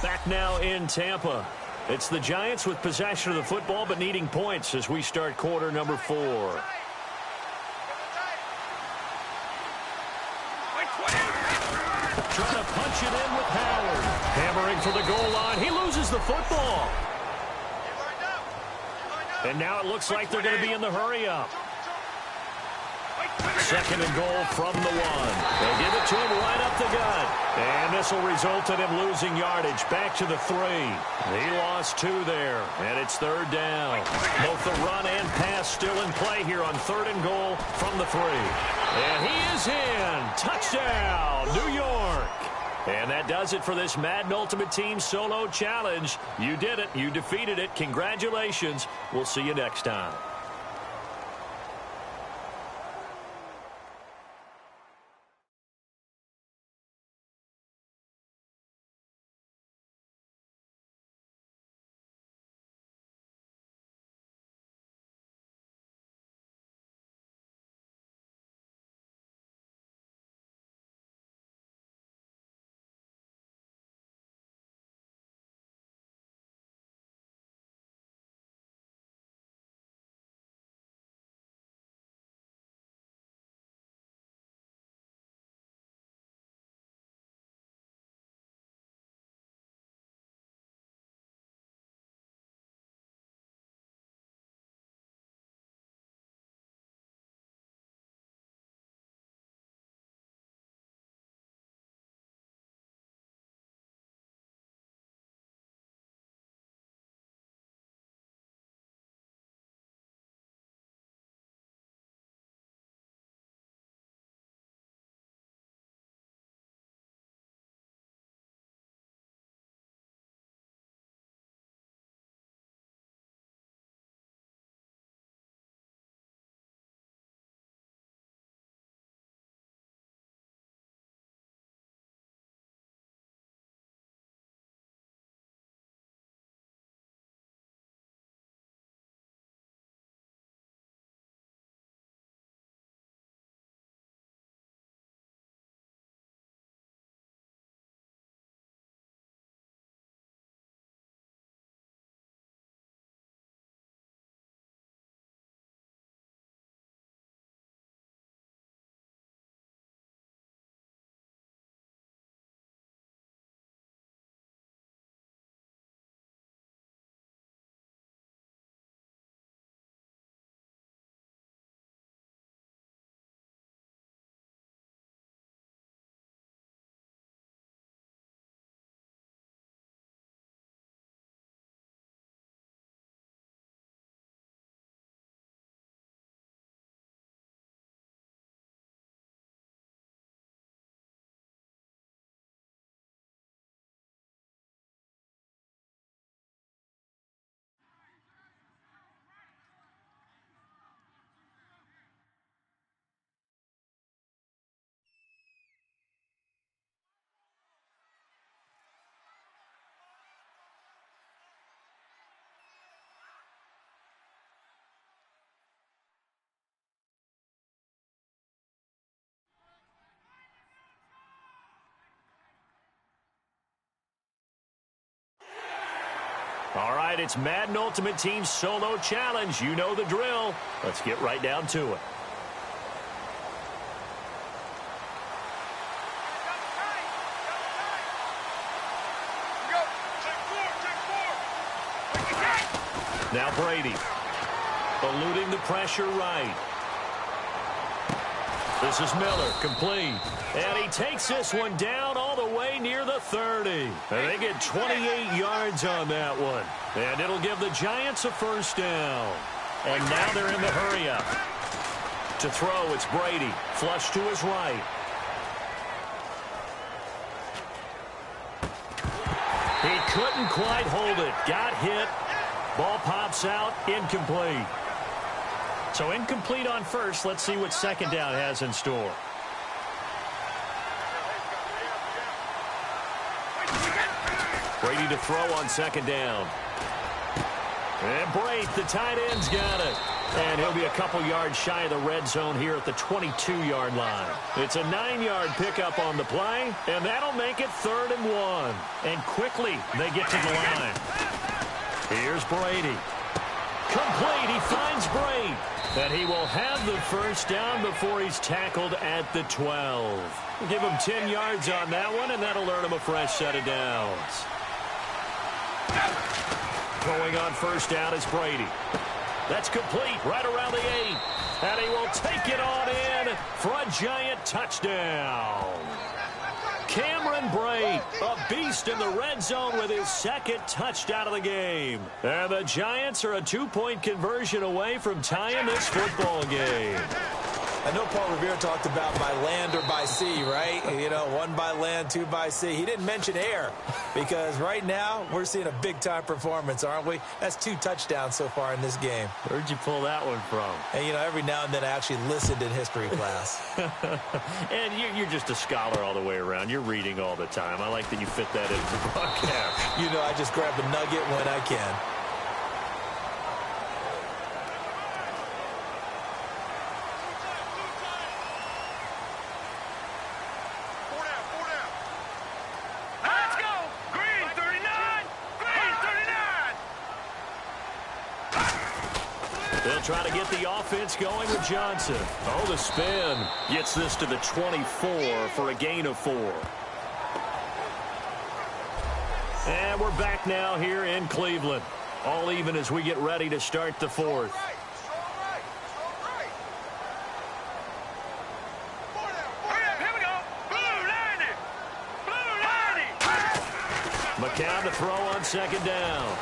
S1: Back now in Tampa. It's the Giants with possession of the football but needing points as we start quarter number 4. Trying to punch it in with Howard. Hammering for the goal line. He loses the football. And now it looks like they're going to be in the hurry-up. Second and goal from the 1. They'll give it to him right up the gut. And this will result in him losing yardage back to the 3. He lost 2 there, and it's third down. Both the run and pass still in play here on third and goal from the 3. And he is in. Touchdown, New York. And that does it for this Madden Ultimate Team Solo Challenge. You did it. You defeated it. Congratulations. We'll see you next time. All right, it's Madden Ultimate Team Solo Challenge. You know the drill. Let's get right down to it. Now Brady, eluding the pressure right. This is Miller, complete. And he takes this one down all the way near the 30. And they get 28 yards on that one. And it'll give the Giants a first down. And now they're in the hurry-up. To throw, it's Brady. Flush to his right. He couldn't quite hold it. Got hit. Ball pops out, incomplete. So incomplete on first. Let's see what second down has in store. Brady to throw on second down. And Brate, the tight end's got it. And he'll be a couple yards shy of the red zone here at the 22-yard line. It's a 9-yard pickup on the play, and that'll make it 3rd and 1. And quickly, they get to the line. Here's Brady. Complete. He finds Brate. And he will have the first down before he's tackled at the 12. Give him 10 yards on that one, and that'll earn him a fresh set of downs. Going on first down is Brady. That's complete right around the 8. And he will take it on in for a Giant touchdown. Cameron Brate, a beast in the red zone with his second touchdown of the game. And the Giants are a 2-point conversion away from tying this football game.
S2: I know Paul Revere talked about by land or by sea, right? You know, 1 by land, 2 by sea. He didn't mention air because right now we're seeing a big-time performance, aren't we? That's 2 touchdowns so far in this game.
S1: Where'd you pull that one from?
S2: And, you know, every now and then I actually listened in history class.
S1: And you're just a scholar all the way around. You're reading all the time. I like that you fit that into the broadcast.
S2: You know, I just grab a nugget when I can.
S1: They'll try to get the offense going with Johnson. Oh, the spin. Gets this to the 24 for a gain of 4. And we're back now here in Cleveland. All even as we get ready to start the 4th. McCown to throw on second down.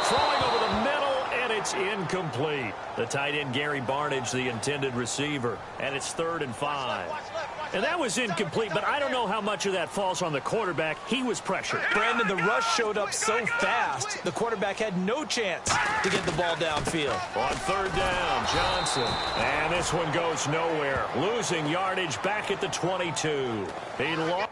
S1: Throwing over the middle. It's incomplete. The tight end, Gary Barnidge, the intended receiver. And it's 3rd and 5. And that was incomplete, but I don't know how much of that falls on the quarterback. He was pressured.
S2: Brandon, the rush showed up so fast, the quarterback had no chance to get the ball downfield.
S1: On 3rd down, Johnson. And this one goes nowhere. Losing yardage back at the 22. He lost.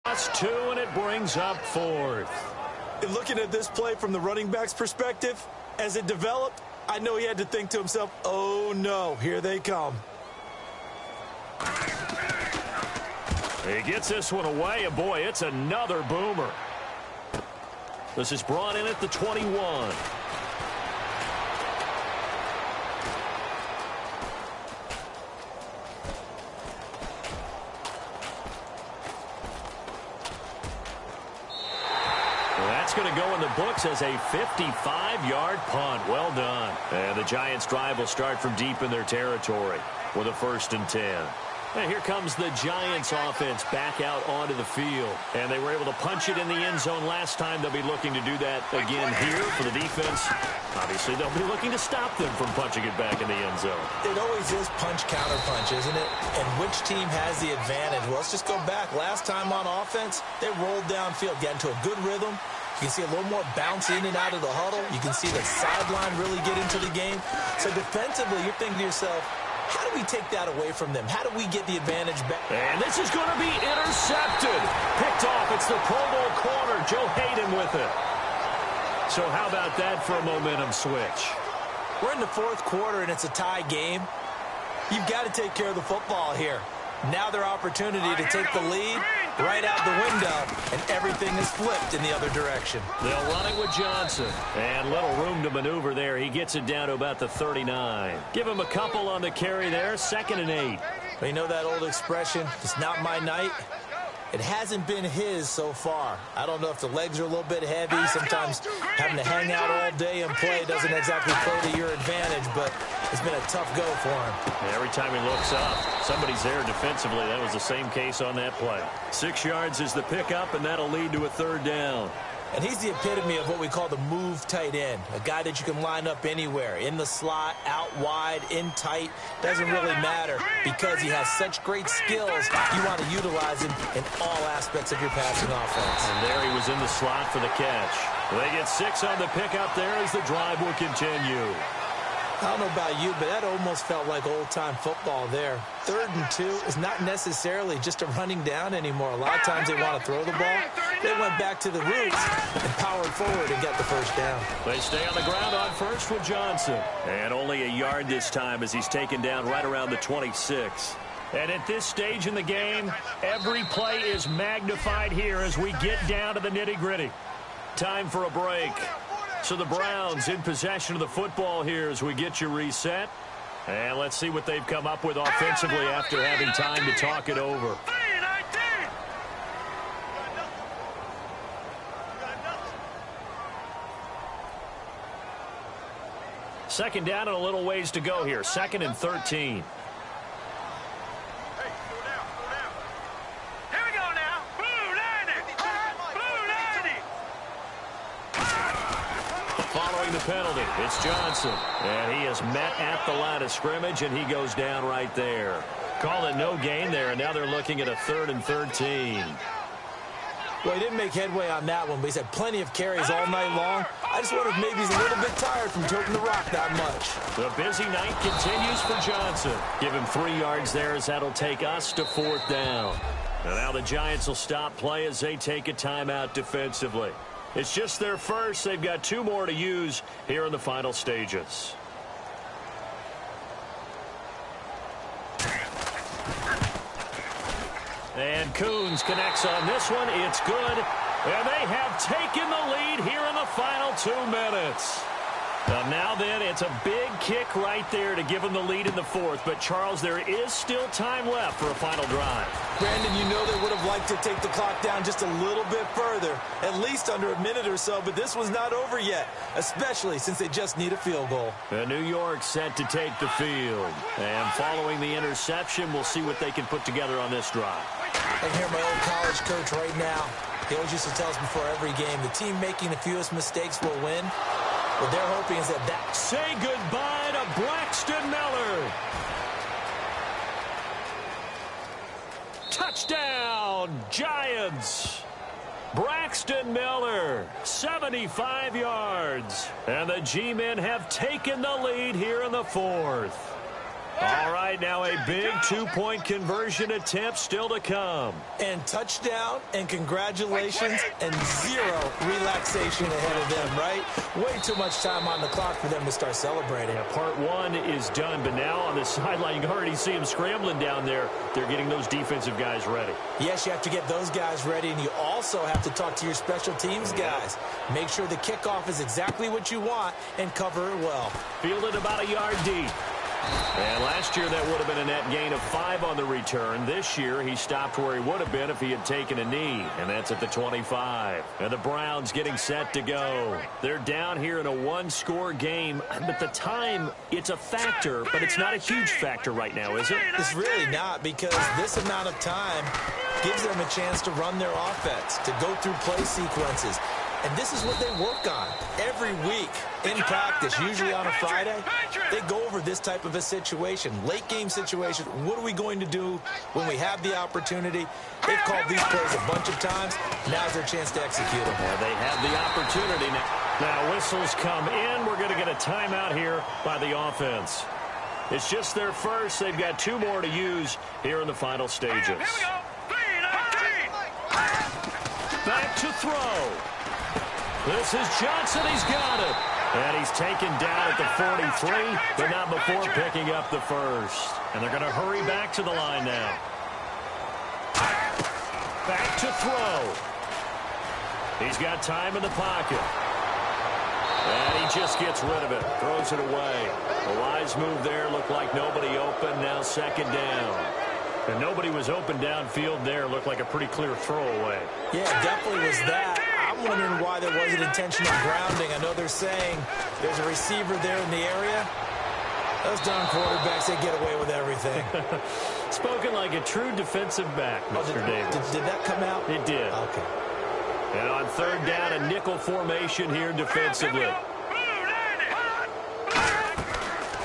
S1: Lost 2, and it brings up 4th.
S2: And looking at this play from the running back's perspective, as it developed, I know he had to think to himself, oh no, here they come.
S1: He gets this one away, and boy, it's another boomer. This is brought in at the 21. That's going to go in the books as a 55-yard punt. Well done. And the Giants' drive will start from deep in their territory with a 1st and 10. And here comes the Giants offense back out onto the field. And they were able to punch it in the end zone last time. They'll be looking to do that again here for the defense. Obviously, they'll be looking to stop them from punching it back in the end zone.
S2: It always is punch-counter-punch, isn't it? And which team has the advantage? Well, let's just go back. Last time on offense, they rolled downfield, got into a good rhythm. You can see a little more bounce in and out of the huddle. You can see the sideline really get into the game. So defensively, you're thinking to yourself, how do we take that away from them? How do we get the advantage back?
S1: And this is going to be intercepted. Picked off. It's the Pro Bowl corner, Joe Hayden with it. So how about that for a momentum switch?
S2: We're in the fourth quarter, and it's a tie game. You've got to take care of the football here. Now their opportunity to take the lead right out the window, and everything is flipped in the other direction.
S1: They'll run it with Johnson. And little room to maneuver there. He gets it down to about the 39. Give him a couple on the carry there. 2nd and 8.
S2: Well, you know that old expression, it's not my night? It hasn't been his so far. I don't know if the legs are a little bit heavy. Sometimes having to hang out all day and play doesn't exactly play to your advantage, but it's been a tough go for him.
S1: And every time he looks up, somebody's there defensively. That was the same case on that play. 6 yards is the pickup, and that'll lead to a 3rd down.
S2: And he's the epitome of what we call the move tight end, a guy that you can line up anywhere, in the slot, out wide, in tight. Doesn't really matter because he has such great skills. You want to utilize him in all aspects of your passing offense.
S1: And there he was in the slot for the catch. They get 6 on the pickup there as the drive will continue.
S2: I don't know about you, but that almost felt like old-time football there. 3rd and 2 is not necessarily just a running down anymore. A lot of times they want to throw the ball. They went back to the roots and powered forward and got the 1st down.
S1: They stay on the ground on 1st with Johnson. And only a yard this time as he's taken down right around the 26. And at this stage in the game, every play is magnified here as we get down to the nitty-gritty. Time for a break. So the Browns in possession of the football here as we get you reset. And let's see what they've come up with offensively after having time to talk it over. Second down and a little ways to go here. 2nd and 13. The penalty. It's Johnson. And he is met at the line of scrimmage, and he goes down right there. Call it no gain there, and now they're looking at a 3rd and 13.
S2: Well, he didn't make headway on that one, but he's had plenty of carries all night long. I just wonder if maybe he's a little bit tired from toting the rock that much.
S1: The busy night continues for Johnson. Give him 3 yards there as that'll take us to 4th down. And now the Giants will stop play as they take a timeout defensively. It's just their first. They've got 2 more to use here in the final stages. And Coons connects on this one. It's good. And they have taken the lead here in the final 2 minutes. Now then, it's a big kick right there to give them the lead in the 4th. But, Charles, there is still time left for a final drive.
S2: Brandon, you know they would have liked to take the clock down just a little bit further, at least under a minute or so, but this one's not over yet, especially since they just need a field goal.
S1: And New York set to take the field. And following the interception, we'll see what they can put together on this drive.
S2: I can hear my old college coach right now. He always used to tell us before every game, the team making the fewest mistakes will win. What they're hoping is that
S1: Say goodbye to Braxton Miller. Touchdown, Giants. Braxton Miller, 75 yards. And the G-men have taken the lead here in the 4th. All right, now a big 2-point conversion attempt still to come.
S2: And touchdown and congratulations and 0 relaxation ahead of them, right? Way too much time on the clock for them to start celebrating.
S1: Yeah, part 1 is done, but now on the sideline, you can already see them scrambling down there. They're getting those defensive guys ready.
S2: Yes, you have to get those guys ready, and you also have to talk to your special teams guys. Make sure the kickoff is exactly what you want and cover it well.
S1: Fielded about a yard deep. And last year that would have been a net gain of 5 on the return. This year he stopped where he would have been if he had taken a knee, and that's at the 25. And the Browns getting set to go. They're down here in a 1-score game, but the time, it's a factor, but it's not a huge factor right now, is it?
S2: It's really not, because this amount of time gives them a chance to run their offense, to go through play sequences. And this is what they work on every week in practice, usually on a Friday. They go over this type of a situation, late game situation. What are we going to do when we have the opportunity? They've called these plays a bunch of times. Now's their chance to execute them.
S1: Yeah, they have the opportunity now. Now whistles come in. We're going to get a timeout here by the offense. It's just their first. They've got 2 more to use here in the final stages.
S3: Here we go. 3-19.
S1: Back to throw. This is Johnson. He's got it. And he's taken down at the 43, but not before picking up the first. And they're going to hurry back to the line now. Back to throw. He's got time in the pocket. And he just gets rid of it. Throws it away. A wise move there. Looked like nobody open. Now second down. And nobody was open downfield there. Looked like a pretty clear throwaway.
S2: Yeah, definitely was that. I'm wondering why there wasn't intentional grounding. I know they're saying there's a receiver there in the area. Those darn quarterbacks, they get away with everything.
S1: Spoken like a true defensive back, Mr. Davis.
S2: Did that come out?
S1: It did.
S2: Okay.
S1: And on third down, a nickel formation here defensively.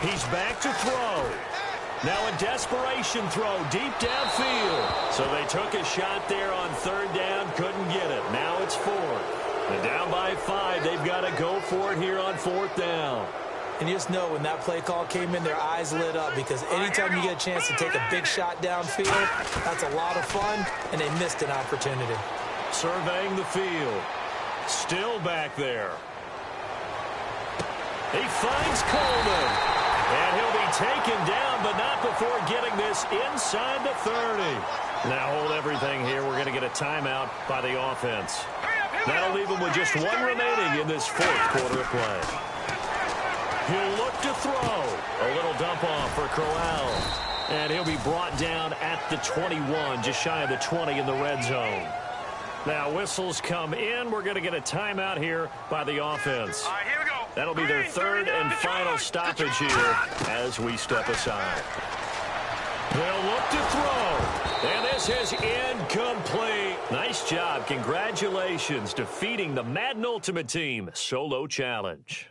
S1: He's back to throw. Now a desperation throw deep downfield. So they took a shot there on third down, couldn't get it. Now it's fourth. And down by 5, they've got to go for it here on fourth down.
S2: And you just know when that play call came in, their eyes lit up because anytime you get a chance to take a big shot downfield, that's a lot of fun, and they missed an opportunity.
S1: Surveying the field. Still back there. He finds Coleman. And he'll be taken down, but not before getting this inside the 30. Now hold everything here. We're going to get a timeout by the offense. That'll leave him with just 1 remaining in this fourth quarter of play. He'll look to throw. A little dump off for Corral. And he'll be brought down at the 21, just shy of the 20 in the red zone. Now whistles come in. We're going to get a timeout here by the offense.
S3: All right, here we go.
S1: That'll be their third and final stoppage here as we step aside. They'll look to throw. And this is incomplete. Nice job. Congratulations defeating the Madden Ultimate Team Solo Challenge.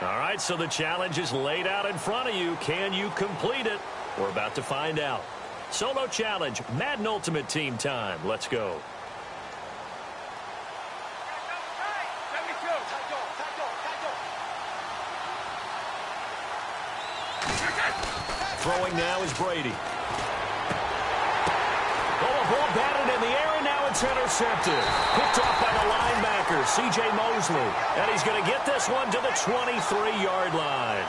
S1: All right, so the challenge is laid out in front of you. Can you complete it? We're about to find out. Solo challenge, Madden Ultimate Team time. Let's go. Throwing now is Brady. Oh, a ball batted in the air, and now it's intercepted. Picked off by the linebacker, C.J. Mosley. And he's going to get this one to the 23-yard line.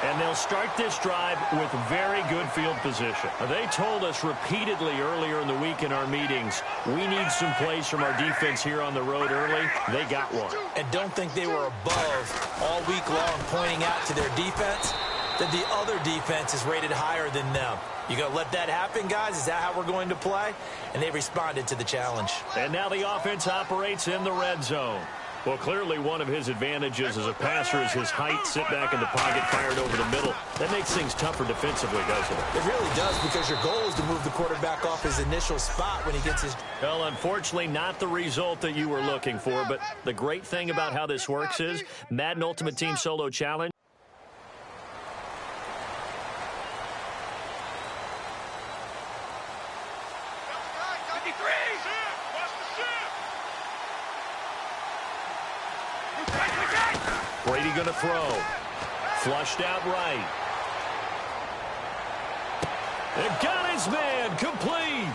S1: And they'll start this drive with very good field position. They told us repeatedly earlier in the week in our meetings, we need some plays from our defense here on the road early. They got one.
S2: And don't think they were above all week long pointing out to their defense that the other defense is rated higher than them. You going to let that happen, guys? Is that how we're going to play? And they responded to the challenge.
S1: And now the offense operates in the red zone. Well, clearly one of his advantages as a passer is his height, sit back in the pocket, fired over the middle. That makes things tougher defensively, doesn't it?
S2: It really does, because your goal is to move the quarterback off his initial spot when he gets his...
S1: Well, unfortunately, not the result that you were looking for, but the great thing about how this works is Madden Ultimate Team Solo Challenge. to throw. Flushed out right. And got his man complete.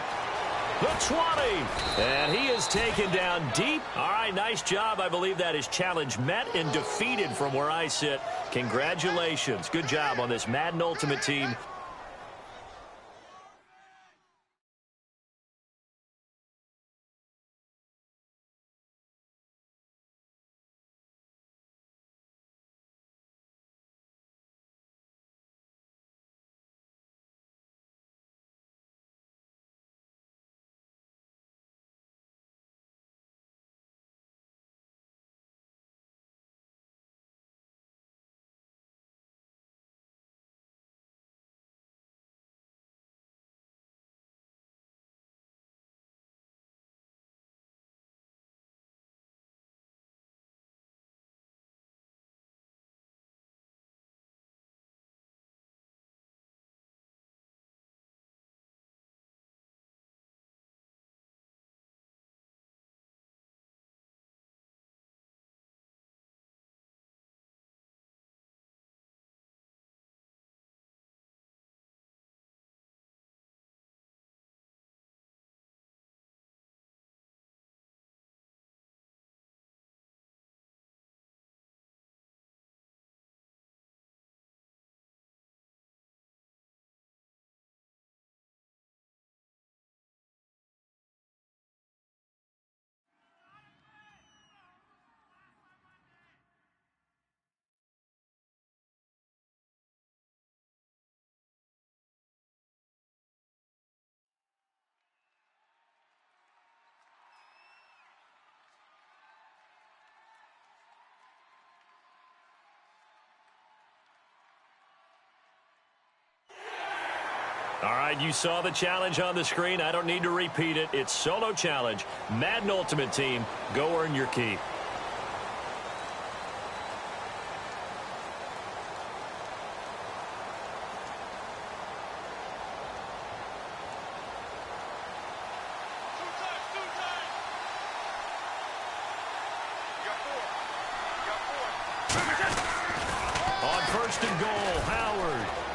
S1: The 20. And he is taken down deep. All right, nice job. I believe that is challenge met and defeated from where I sit. Congratulations. Good job on this Madden Ultimate Team. All right, you saw the challenge on the screen. I don't need to repeat it. It's solo challenge. Madden Ultimate Team, go earn your keep. On first and goal, Howard.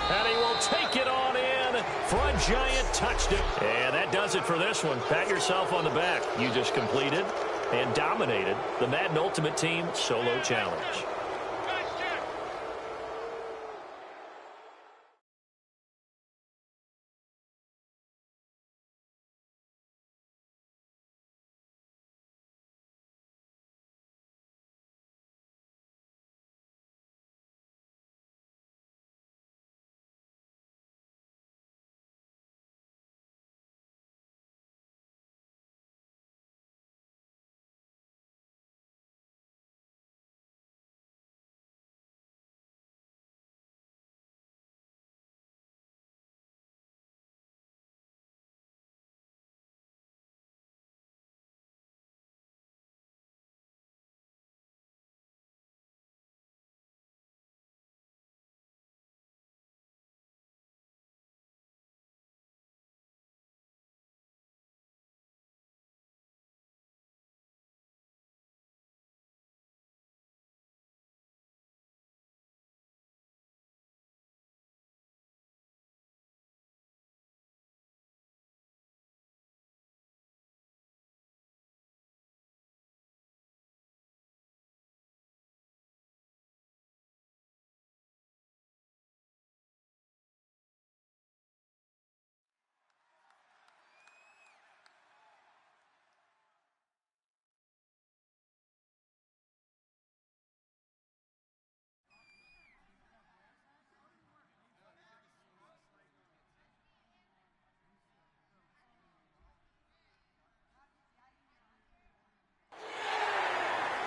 S1: And he will take it on in for a giant touchdown. And that does it for this one. Pat yourself on the back. You just completed and dominated the Madden Ultimate Team Solo Challenge.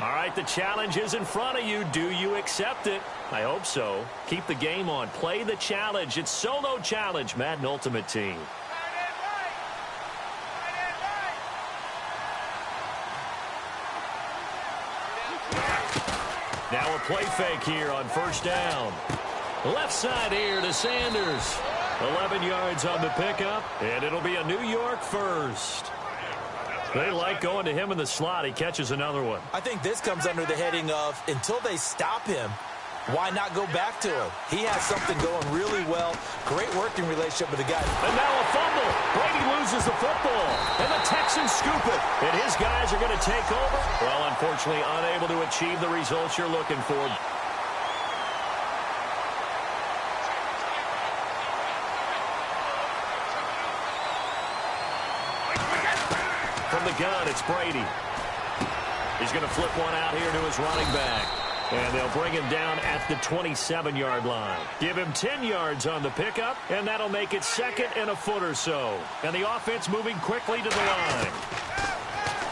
S1: All right, the challenge is in front of you. Do you accept it? I hope so. Keep the game on. Play the challenge. It's Solo Challenge, Madden Ultimate Team. Now a play fake here on first down. Left side here to Sanders. 11 yards on the pickup, and it'll be a New York first. They like going to him in the slot. He catches another one.
S2: I think this comes under the heading of until they stop him, why not go back to him? He has something going really well. Great working relationship with the guy.
S1: And now a fumble. Brady loses the football. And the Texans scoop it. And his guys are going to take over. Well, unfortunately, unable to achieve the results you're looking for. From the gun, it's Brady. He's going to flip one out here to his running back. And they'll bring him down at the 27-yard line. Give him 10 yards on the pickup, and that'll make it second and a foot or so. And the offense moving quickly to the line.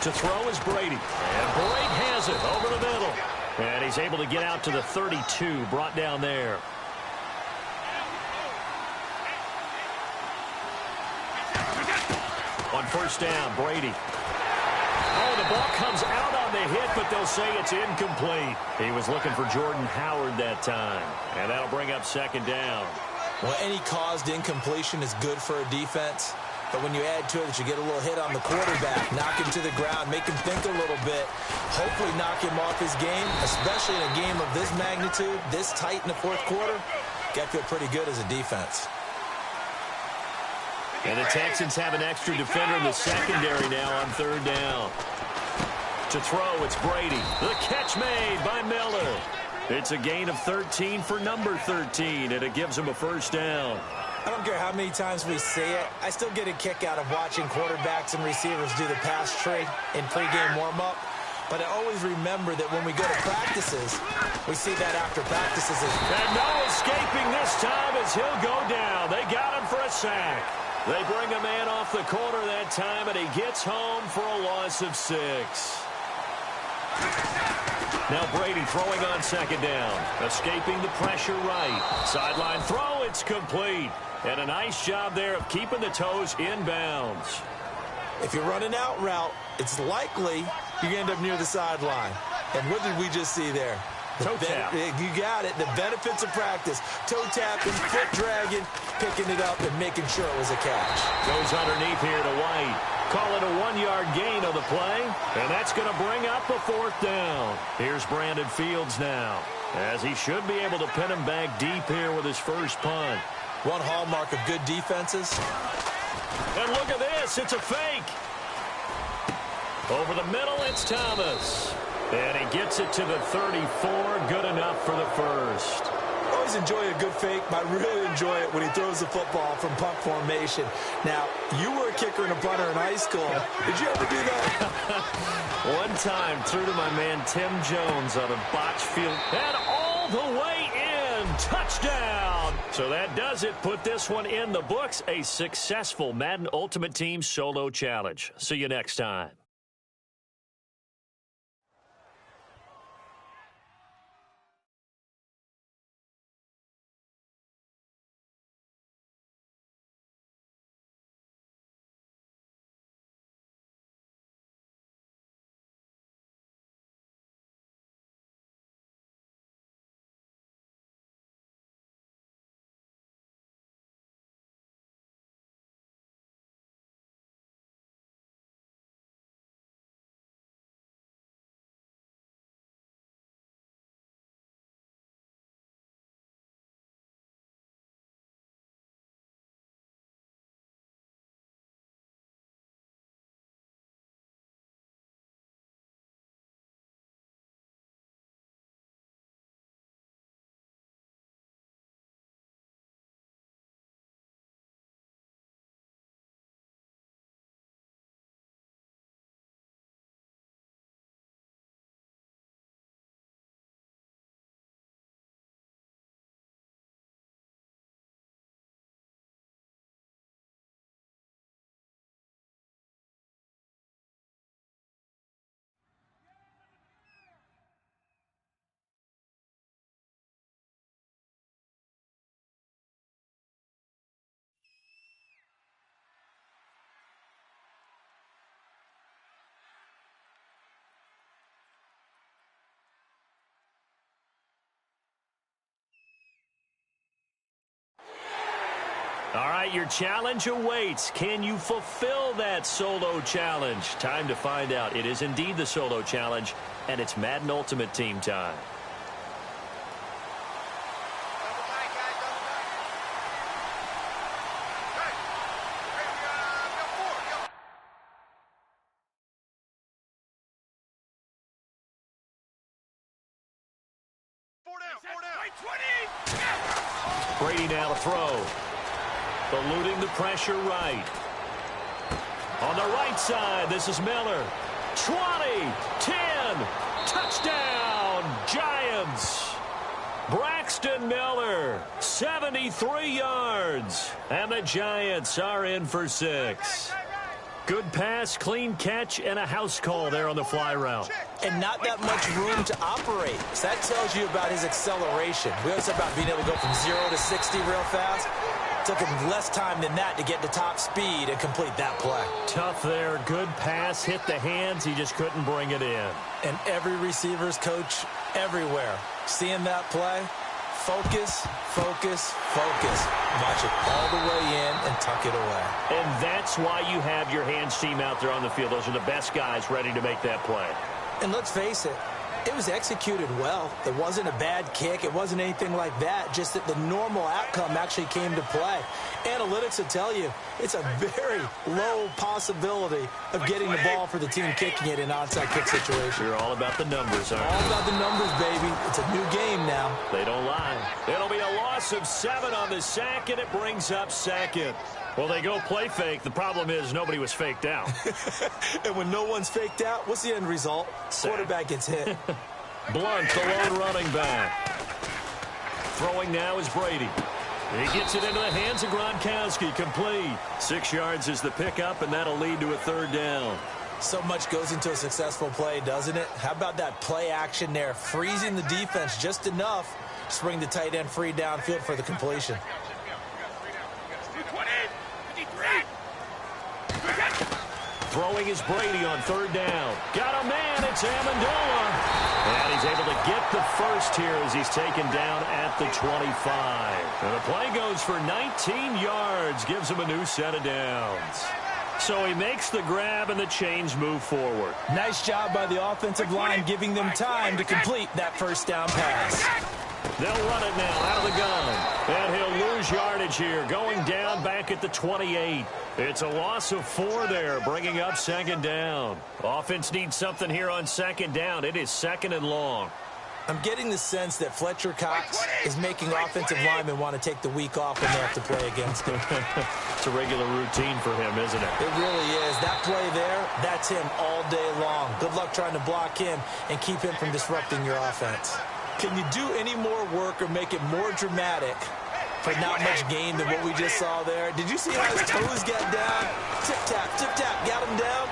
S1: To throw is Brady. And Brady has it over the middle. And he's able to get out to the 32, brought down there. On first down, Brady. Oh, the ball comes out on the hit, but they'll say it's incomplete. He was looking for Jordan Howard that time. And that'll bring up second down.
S2: Well, any caused incompletion is good for a defense. But when you add to it that you get a little hit on the quarterback, knock him to the ground, make him think a little bit, hopefully knock him off his game, especially in a game of this magnitude, this tight in the fourth quarter, got to feel pretty good as a defense.
S1: And the Texans have an extra defender in the secondary now on third down. To throw, it's Brady. The catch made by Miller. It's a gain of 13 for number 13, and it gives him a first down.
S2: I don't care how many times we say it, I still get a kick out of watching quarterbacks and receivers do the pass tree in pregame warm-up. But I always remember that when we go to practices, we see that after practices.
S1: And no escaping this time as he'll go down. They got him for a sack. They bring a man off the corner that time, and he gets home for a loss of 6. Now Brady throwing on second down. Escaping the pressure right. Sideline throw, it's complete. And a nice job there of keeping the toes inbounds.
S2: If you run an out route, it's likely you end up near the sideline. And what did we just see there?
S1: Toe tap.
S2: You got it. The benefits of practice. Toe tapping, foot dragging, picking it up, and making sure it was a catch.
S1: Goes underneath here to White. Call it a 1-yard gain on the play. And that's going to bring up a fourth down. Here's Brandon Fields now, as he should be able to pin him back deep here with his first punt.
S2: One hallmark of good defenses.
S1: And look at this. It's a fake. Over the middle, it's Thomas. And he gets it to the 34. Good enough for the first.
S2: I always enjoy a good fake, but I really enjoy it when he throws the football from punt formation. Now, you were a kicker and a punter in high school. Did you ever do that?
S1: One time, threw to my man Tim Jones on a botch field. And all the way in. Touchdown. So that does it. Put this one in the books. A successful Madden Ultimate Team Solo Challenge. See you next time. All right, your challenge awaits. Can you fulfill that solo challenge? Time to find out. It is indeed the solo challenge, and it's Madden Ultimate Team time. Brady now to throw. Eluding the pressure right. On the right side, this is Miller. 20, 10, touchdown, Giants. Braxton Miller, 73 yards. And the Giants are in for 6. Good pass, clean catch, and a house call there on the fly route.
S2: And not that much room to operate. So that tells you about his acceleration. We always talk about being able to go from 0 to 60 real fast. Took him less time than that to get to top speed and complete that play.
S1: Tough there. Good pass. Hit the hands. He just couldn't bring it in.
S2: And every receiver's coach everywhere, seeing that play, focus, focus, focus. Watch it all the way in and tuck it away.
S1: And that's why you have your hands team out there on the field. Those are the best guys ready to make that play.
S2: And let's face it, it was executed well. It wasn't a bad kick. It wasn't anything like that. Just that the normal outcome actually came to play. Analytics will tell you it's a very low possibility of getting the ball for the team kicking it in an onside kick situation.
S1: You're all about the numbers, aren't you?
S2: All about the numbers, baby. It's a new game now.
S1: They don't lie. It'll be a loss of 7 on the sack, and it brings up second. Well, they go play fake. The problem is nobody was faked out.
S2: And when no one's faked out, what's the end result?
S1: Sack.
S2: Quarterback gets hit.
S1: Blunt, the lone running back. Throwing now is Brady. He gets it into the hands of Gronkowski. Complete. 6 yards is the pickup, and that'll lead to a 3rd down.
S2: So much goes into a successful play, doesn't it? How about that play action there? Freezing the defense just enough to bring the tight end free downfield for the completion.
S1: Throwing is Brady on 3rd down. Got a man. It's Amendola. And he's able to get the first here as he's taken down at the 25. And the play goes for 19 yards. Gives him a new set of downs. So he makes the grab and the chains move forward.
S2: Nice job by the offensive line giving them time to complete that first down pass.
S1: They'll run it now out of the gun. And he'll lose yardage here, going down back at the 28. It's a loss of 4 there, bringing up 2nd down. Offense needs something here on 2nd down. It is 2nd and long.
S2: I'm getting the sense that Fletcher Cox is making offensive linemen want to take the week off when they have to play against him.
S1: It's a regular routine for him, isn't it?
S2: It really is. That play there, that's him all day long. Good luck trying to block him and keep him from disrupting your offense. Can you do any more work or make it more dramatic for not much gain than what we just saw there? Did you see how his toes got down? Tip-tap, got him down.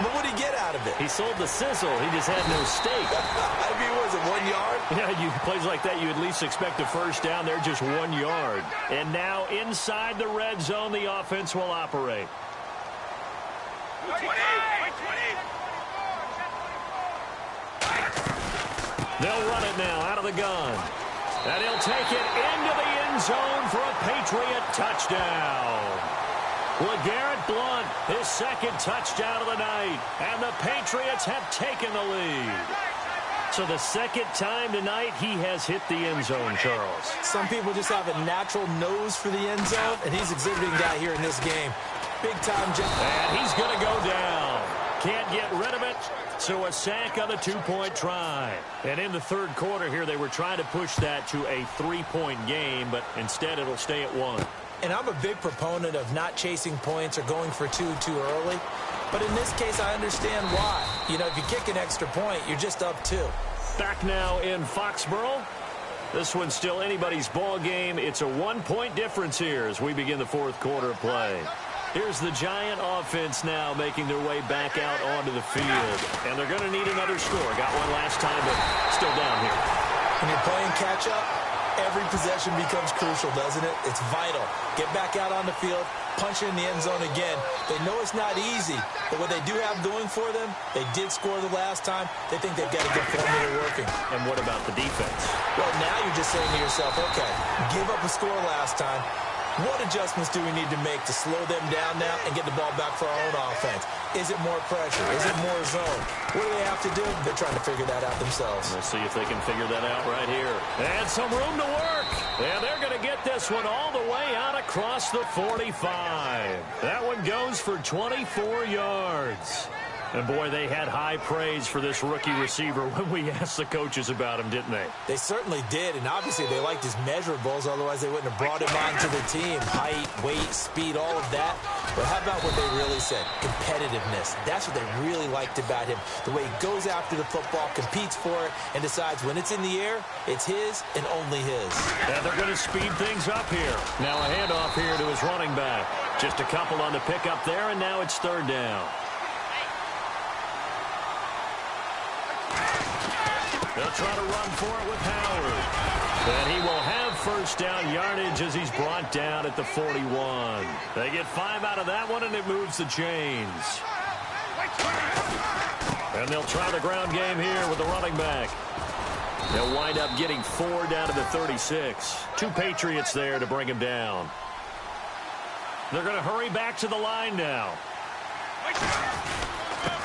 S2: But what did he get out of it?
S1: He sold the sizzle. He just had no steak.
S2: I mean, was it 1 yard?
S1: Yeah, plays like that, you at least expect a first down. They're just 1 yard. And now inside the red zone, the offense will operate.
S3: 20.
S1: They'll run it now out of the gun. And he'll take it into the end zone for a Patriot touchdown. LeGarrette Blount, his 2nd touchdown of the night. And the Patriots have taken the lead. So the 2nd time tonight he has hit the end zone, Charles.
S2: Some people just have a natural nose for the end zone, and he's exhibiting that here in this game. Big time.
S1: And he's going to go down. Can't get rid of it. So a sack on the 2-point try. And in the 3rd quarter here, they were trying to push that to a 3-point game, but instead it'll stay at 1.
S2: And I'm a big proponent of not chasing points or going for 2 too early. But in this case, I understand why. You know, if you kick an extra point, you're just up 2.
S1: Back now in Foxborough. This one's still anybody's ball game. It's a 1-point difference here as we begin the 4th quarter of play. Here's the Giant offense now making their way back out onto the field. And they're going to need another score. Got one last time, but still down here.
S2: When you're playing catch-up, every possession becomes crucial, doesn't it? It's vital. Get back out on the field, punch it in the end zone again. They know it's not easy, but what they do have going for them, they did score the last time. They think they've got a good formula working.
S1: And what about the defense?
S2: Well, now you're just saying to yourself, okay, give up a score last time. What adjustments do we need to make to slow them down now and get the ball back for our own offense? Is it more pressure? Is it more zone? What do they have to do? They're trying to figure that out themselves.
S1: We'll see if they can figure that out right here. And some room to work. And they're going to get this one all the way out across the 45. That one goes for 24 yards. And, boy, they had high praise for this rookie receiver when we asked the coaches about him, didn't they?
S2: They certainly did, and obviously they liked his measurables, otherwise they wouldn't have brought him onto the team. Height, weight, speed, all of that. But how about what they really said? Competitiveness. That's what they really liked about him. The way he goes after the football, competes for it, and decides when it's in the air, it's his and only his.
S1: And they're going to speed things up here. Now a handoff here to his running back. Just a couple on the pickup there, and now it's third down. They'll try to run for it with Howard. And he will have first down yardage as he's brought down at the 41. They get 5 out of that one, and it moves the chains. And they'll try the ground game here with the running back. They'll wind up getting 4 down to the 36. 2 Patriots there to bring him down. They're going to hurry back to the line now.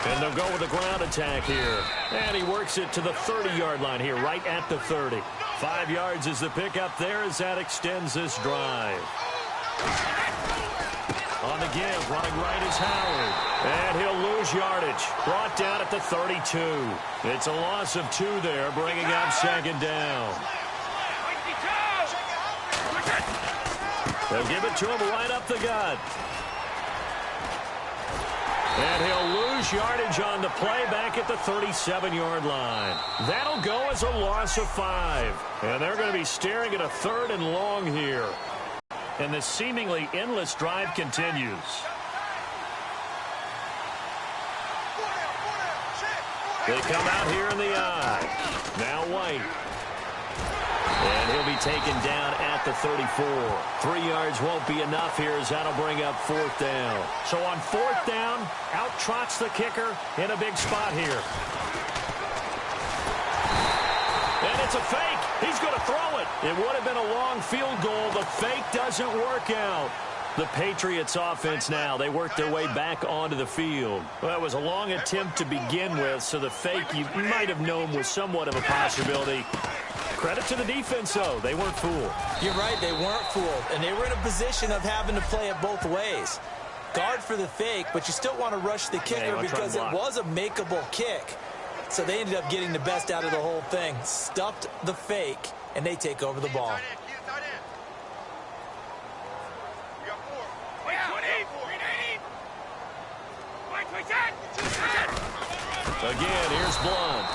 S1: And they'll go with a ground attack here. And he works it to the 30-yard line here, right at the 30. 5 yards is the pickup there as that extends this drive. On the give, running right is Howard. And he'll lose yardage. Brought down at the 32. It's a loss of 2 there, bringing up second down. They'll give it to him right up the gut. And he'll lose yardage on the play back at the 37-yard line. That'll go as a loss of 5. And they're going to be staring at a 3rd and long here. And the seemingly endless drive continues. They come out here in the I. Now White. And he'll be taken down at the 34. 3 yards won't be enough here as that'll bring up 4th down. So on 4th down, out trots the kicker in a big spot here. And it's a fake. He's going to throw it. It would have been a long field goal. The fake doesn't work out. The Patriots offense now, they work their way back onto the field. Well, it was a long attempt to begin with, so the fake you might have known was somewhat of a possibility. Credit to the defense, though. They weren't fooled.
S2: You're right. They weren't fooled. And they were in a position of having to play it both ways. Guard for the fake, but you still want to rush the kicker because it was a makeable kick. So they ended up getting the best out of the whole thing. Stuffed the fake, and they take over the ball.
S1: Again, here's Blunt.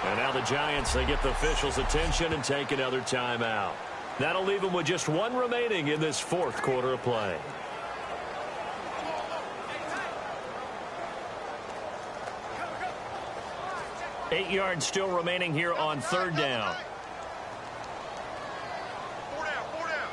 S1: And now the Giants, they get the officials' attention and take another timeout. That'll leave them with just 1 remaining in this 4th quarter of play. Eight yards still remaining here on 3rd down.
S3: 4 down, 4 down.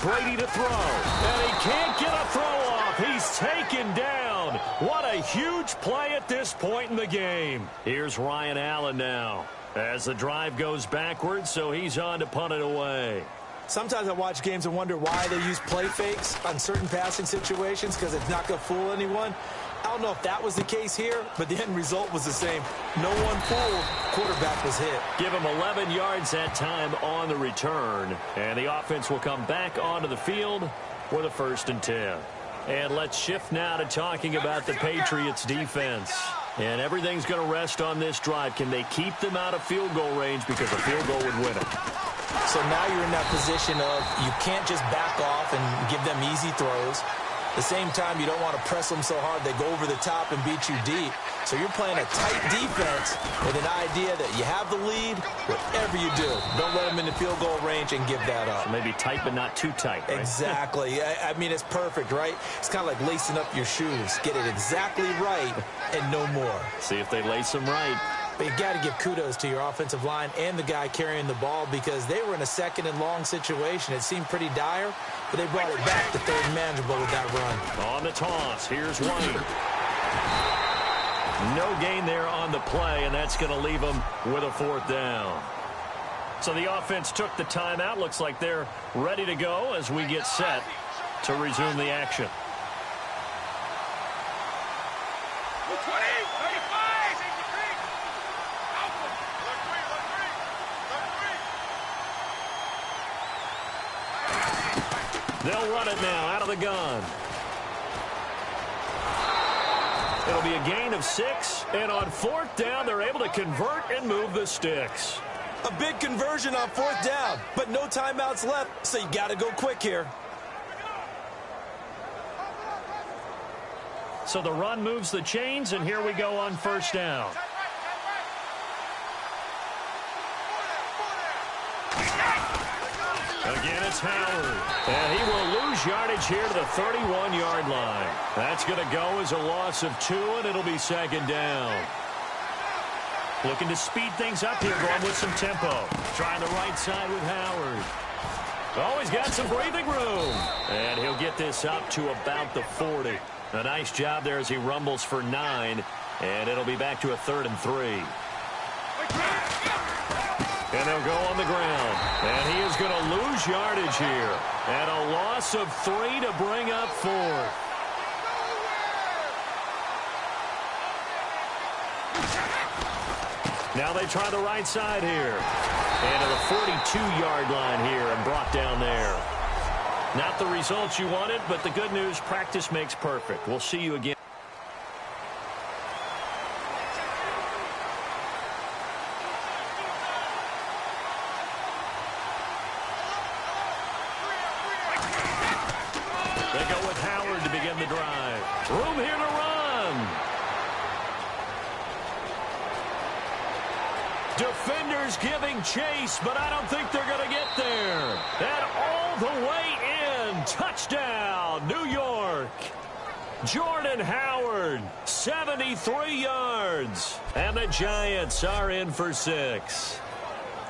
S1: Brady to throw. And he can't get a throw off. He's taken down. What a huge play at this point in the game. Here's Ryan Allen now as the drive goes backwards, so he's on to punt it away.
S2: Sometimes I watch games and wonder why they use play fakes on certain passing situations because it's not going to fool anyone. I don't know if that was the case here, but the end result was the same. No one fooled. Quarterback was hit.
S1: Give him 11 yards that time on the return. And the offense will come back onto the field for the 1st and 10. And let's shift now to talking about the Patriots defense. And everything's going to rest on this drive. Can they keep them out of field goal range because a field goal would win it?
S2: So now you're in that position of you can't just back off and give them easy throws. At the same time, you don't want to press them so hard they go over the top and beat you deep. So you're playing a tight defense with an idea that you have the lead, whatever you do. Don't let them in the field goal range and give that up.
S1: So maybe tight but not too tight, right?
S2: Exactly. I mean, it's perfect, right? It's kind of like lacing up your shoes. Get it exactly right and no more.
S1: See if they lace them right.
S2: But you got to give kudos to your offensive line and the guy carrying the ball because they were in a 2nd and long situation. It seemed pretty dire, but they brought it back to 3rd and manageable with that run.
S1: On the toss, here's White. No gain there on the play, and that's going to leave them with a 4th down. So the offense took the timeout. Looks like they're ready to go as we get set to resume the action.
S3: 20, 35.
S1: They'll run it now out of the gun. It'll be a gain of 6, and on 4th down, they're able to convert and move the sticks.
S2: A big conversion on 4th down, but no timeouts left, so you got to go quick here.
S1: So the run moves the chains, and here we go on 1st down. Again, it's Howard. And he will lose yardage here to the 31-yard line. That's going to go as a loss of 2, and it'll be 2nd down. Looking to speed things up here, going with some tempo. Trying the right side with Howard. Oh, he's got some breathing room. And he'll get this up to about the 40. A nice job there as he rumbles for 9. And it'll be back to a 3rd and 3. And they'll go on the ground. And he is going to lose yardage here. And a loss of 3 to bring up 4th. Now they try the right side here. And to the 42-yard line here and brought down there. Not the results you wanted, but the good news, practice makes perfect. We'll see you again. They go with Howard to begin the drive. Room here to run. Defenders giving chase, but I don't think they're going to get there. And all the way in. Touchdown, New York. Jordan Howard, 73 yards. And the Giants are in for 6.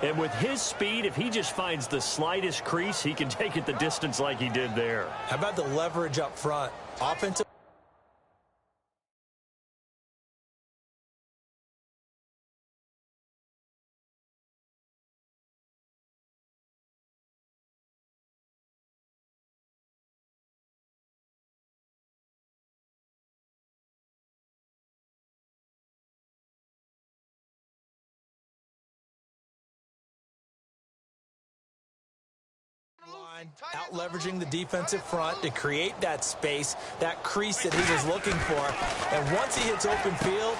S1: And with his speed, if he just finds the slightest crease, he can take it the distance like he did there.
S2: How about the leverage up front? Offensive. Out leveraging the defensive front to create that space, that crease that he was looking for. And once he hits open field,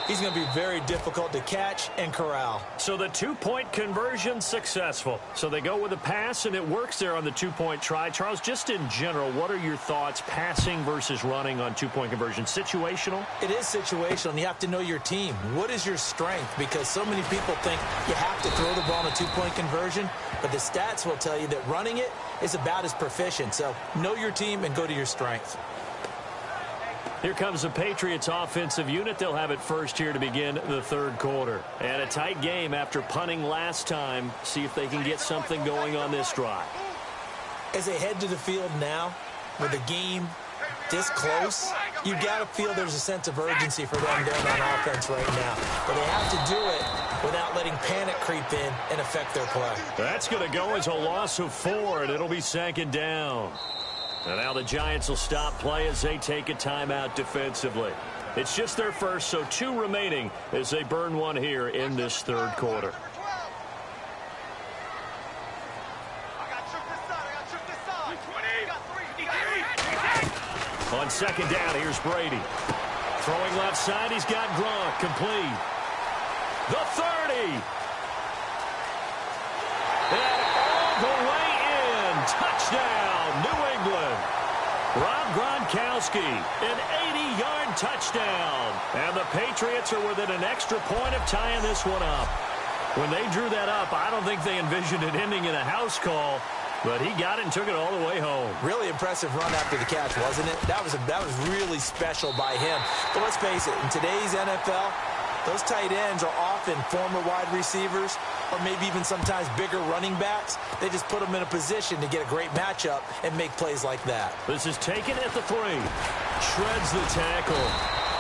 S2: he's going to be very difficult to catch and corral.
S1: So the two-point conversion successful. So they go with a pass, and it works there on the two-point try. Charles, just in general, what are your thoughts passing versus running on two-point conversion? Situational?
S2: It is situational, and you have to know your team. What is your strength? Because so many people think you have to throw the ball in a two-point conversion, but the stats will tell you that running it is about as proficient. So know your team and go to your strength.
S1: Here comes the Patriots offensive unit. They'll have it first here to begin the 3rd quarter. And a tight game after punting last time. See if they can get something going on this drive.
S2: As they head to the field now, with the game this close, you got to feel there's a sense of urgency for them going on offense right now. But they have to do it without letting panic creep in and affect their play.
S1: That's going to go as a loss of 4, and it'll be 2nd down. And now the Giants will stop play as they take a timeout defensively. It's just their first, so 2 remaining as they burn 1 here in this 3rd quarter. On 2nd down, here's Brady. Throwing left side, he's got Gronk complete. The 30. And all the way in. Touchdown, New England. Rob Gronkowski, an 80-yard touchdown. And the Patriots are within an extra point of tying this one up. When they drew that up, I don't think they envisioned it ending in a house call, but he got it and took it all the way home.
S2: Really impressive run after the catch, wasn't it? That was really special by him. But let's face it, in today's NFL, those tight ends are often former wide receivers or maybe even sometimes bigger running backs. They just put them in a position to get a great matchup and make plays like that.
S1: This is taken at the 3. Shreds the tackle.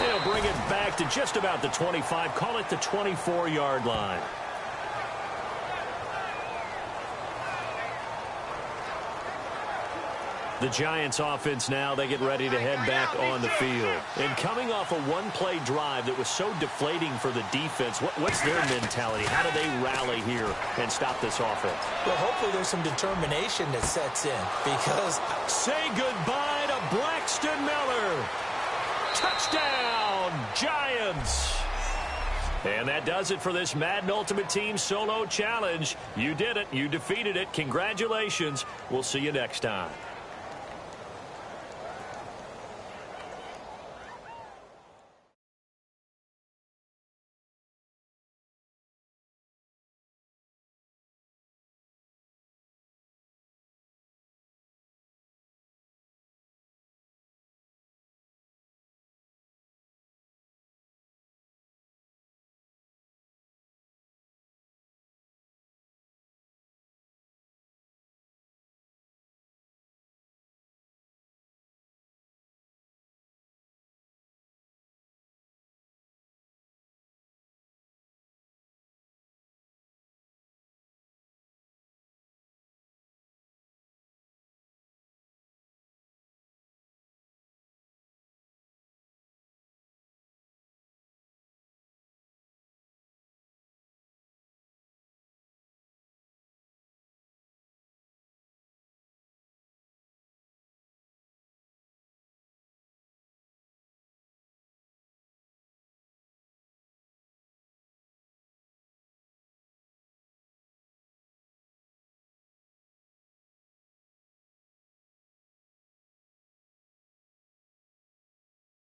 S1: They'll bring it back to just about the 25. Call it the 24-yard line. The Giants offense now, they get ready to head back on the field. And coming off a one-play drive that was so deflating for the defense, what's their mentality? How do they rally here and stop this offense?
S2: Well, hopefully there's some determination that sets in because...
S1: Say goodbye to Braxton Miller. Touchdown, Giants. And that does it for this Madden Ultimate Team Solo Challenge. You did it. You defeated it. Congratulations. We'll see you next time.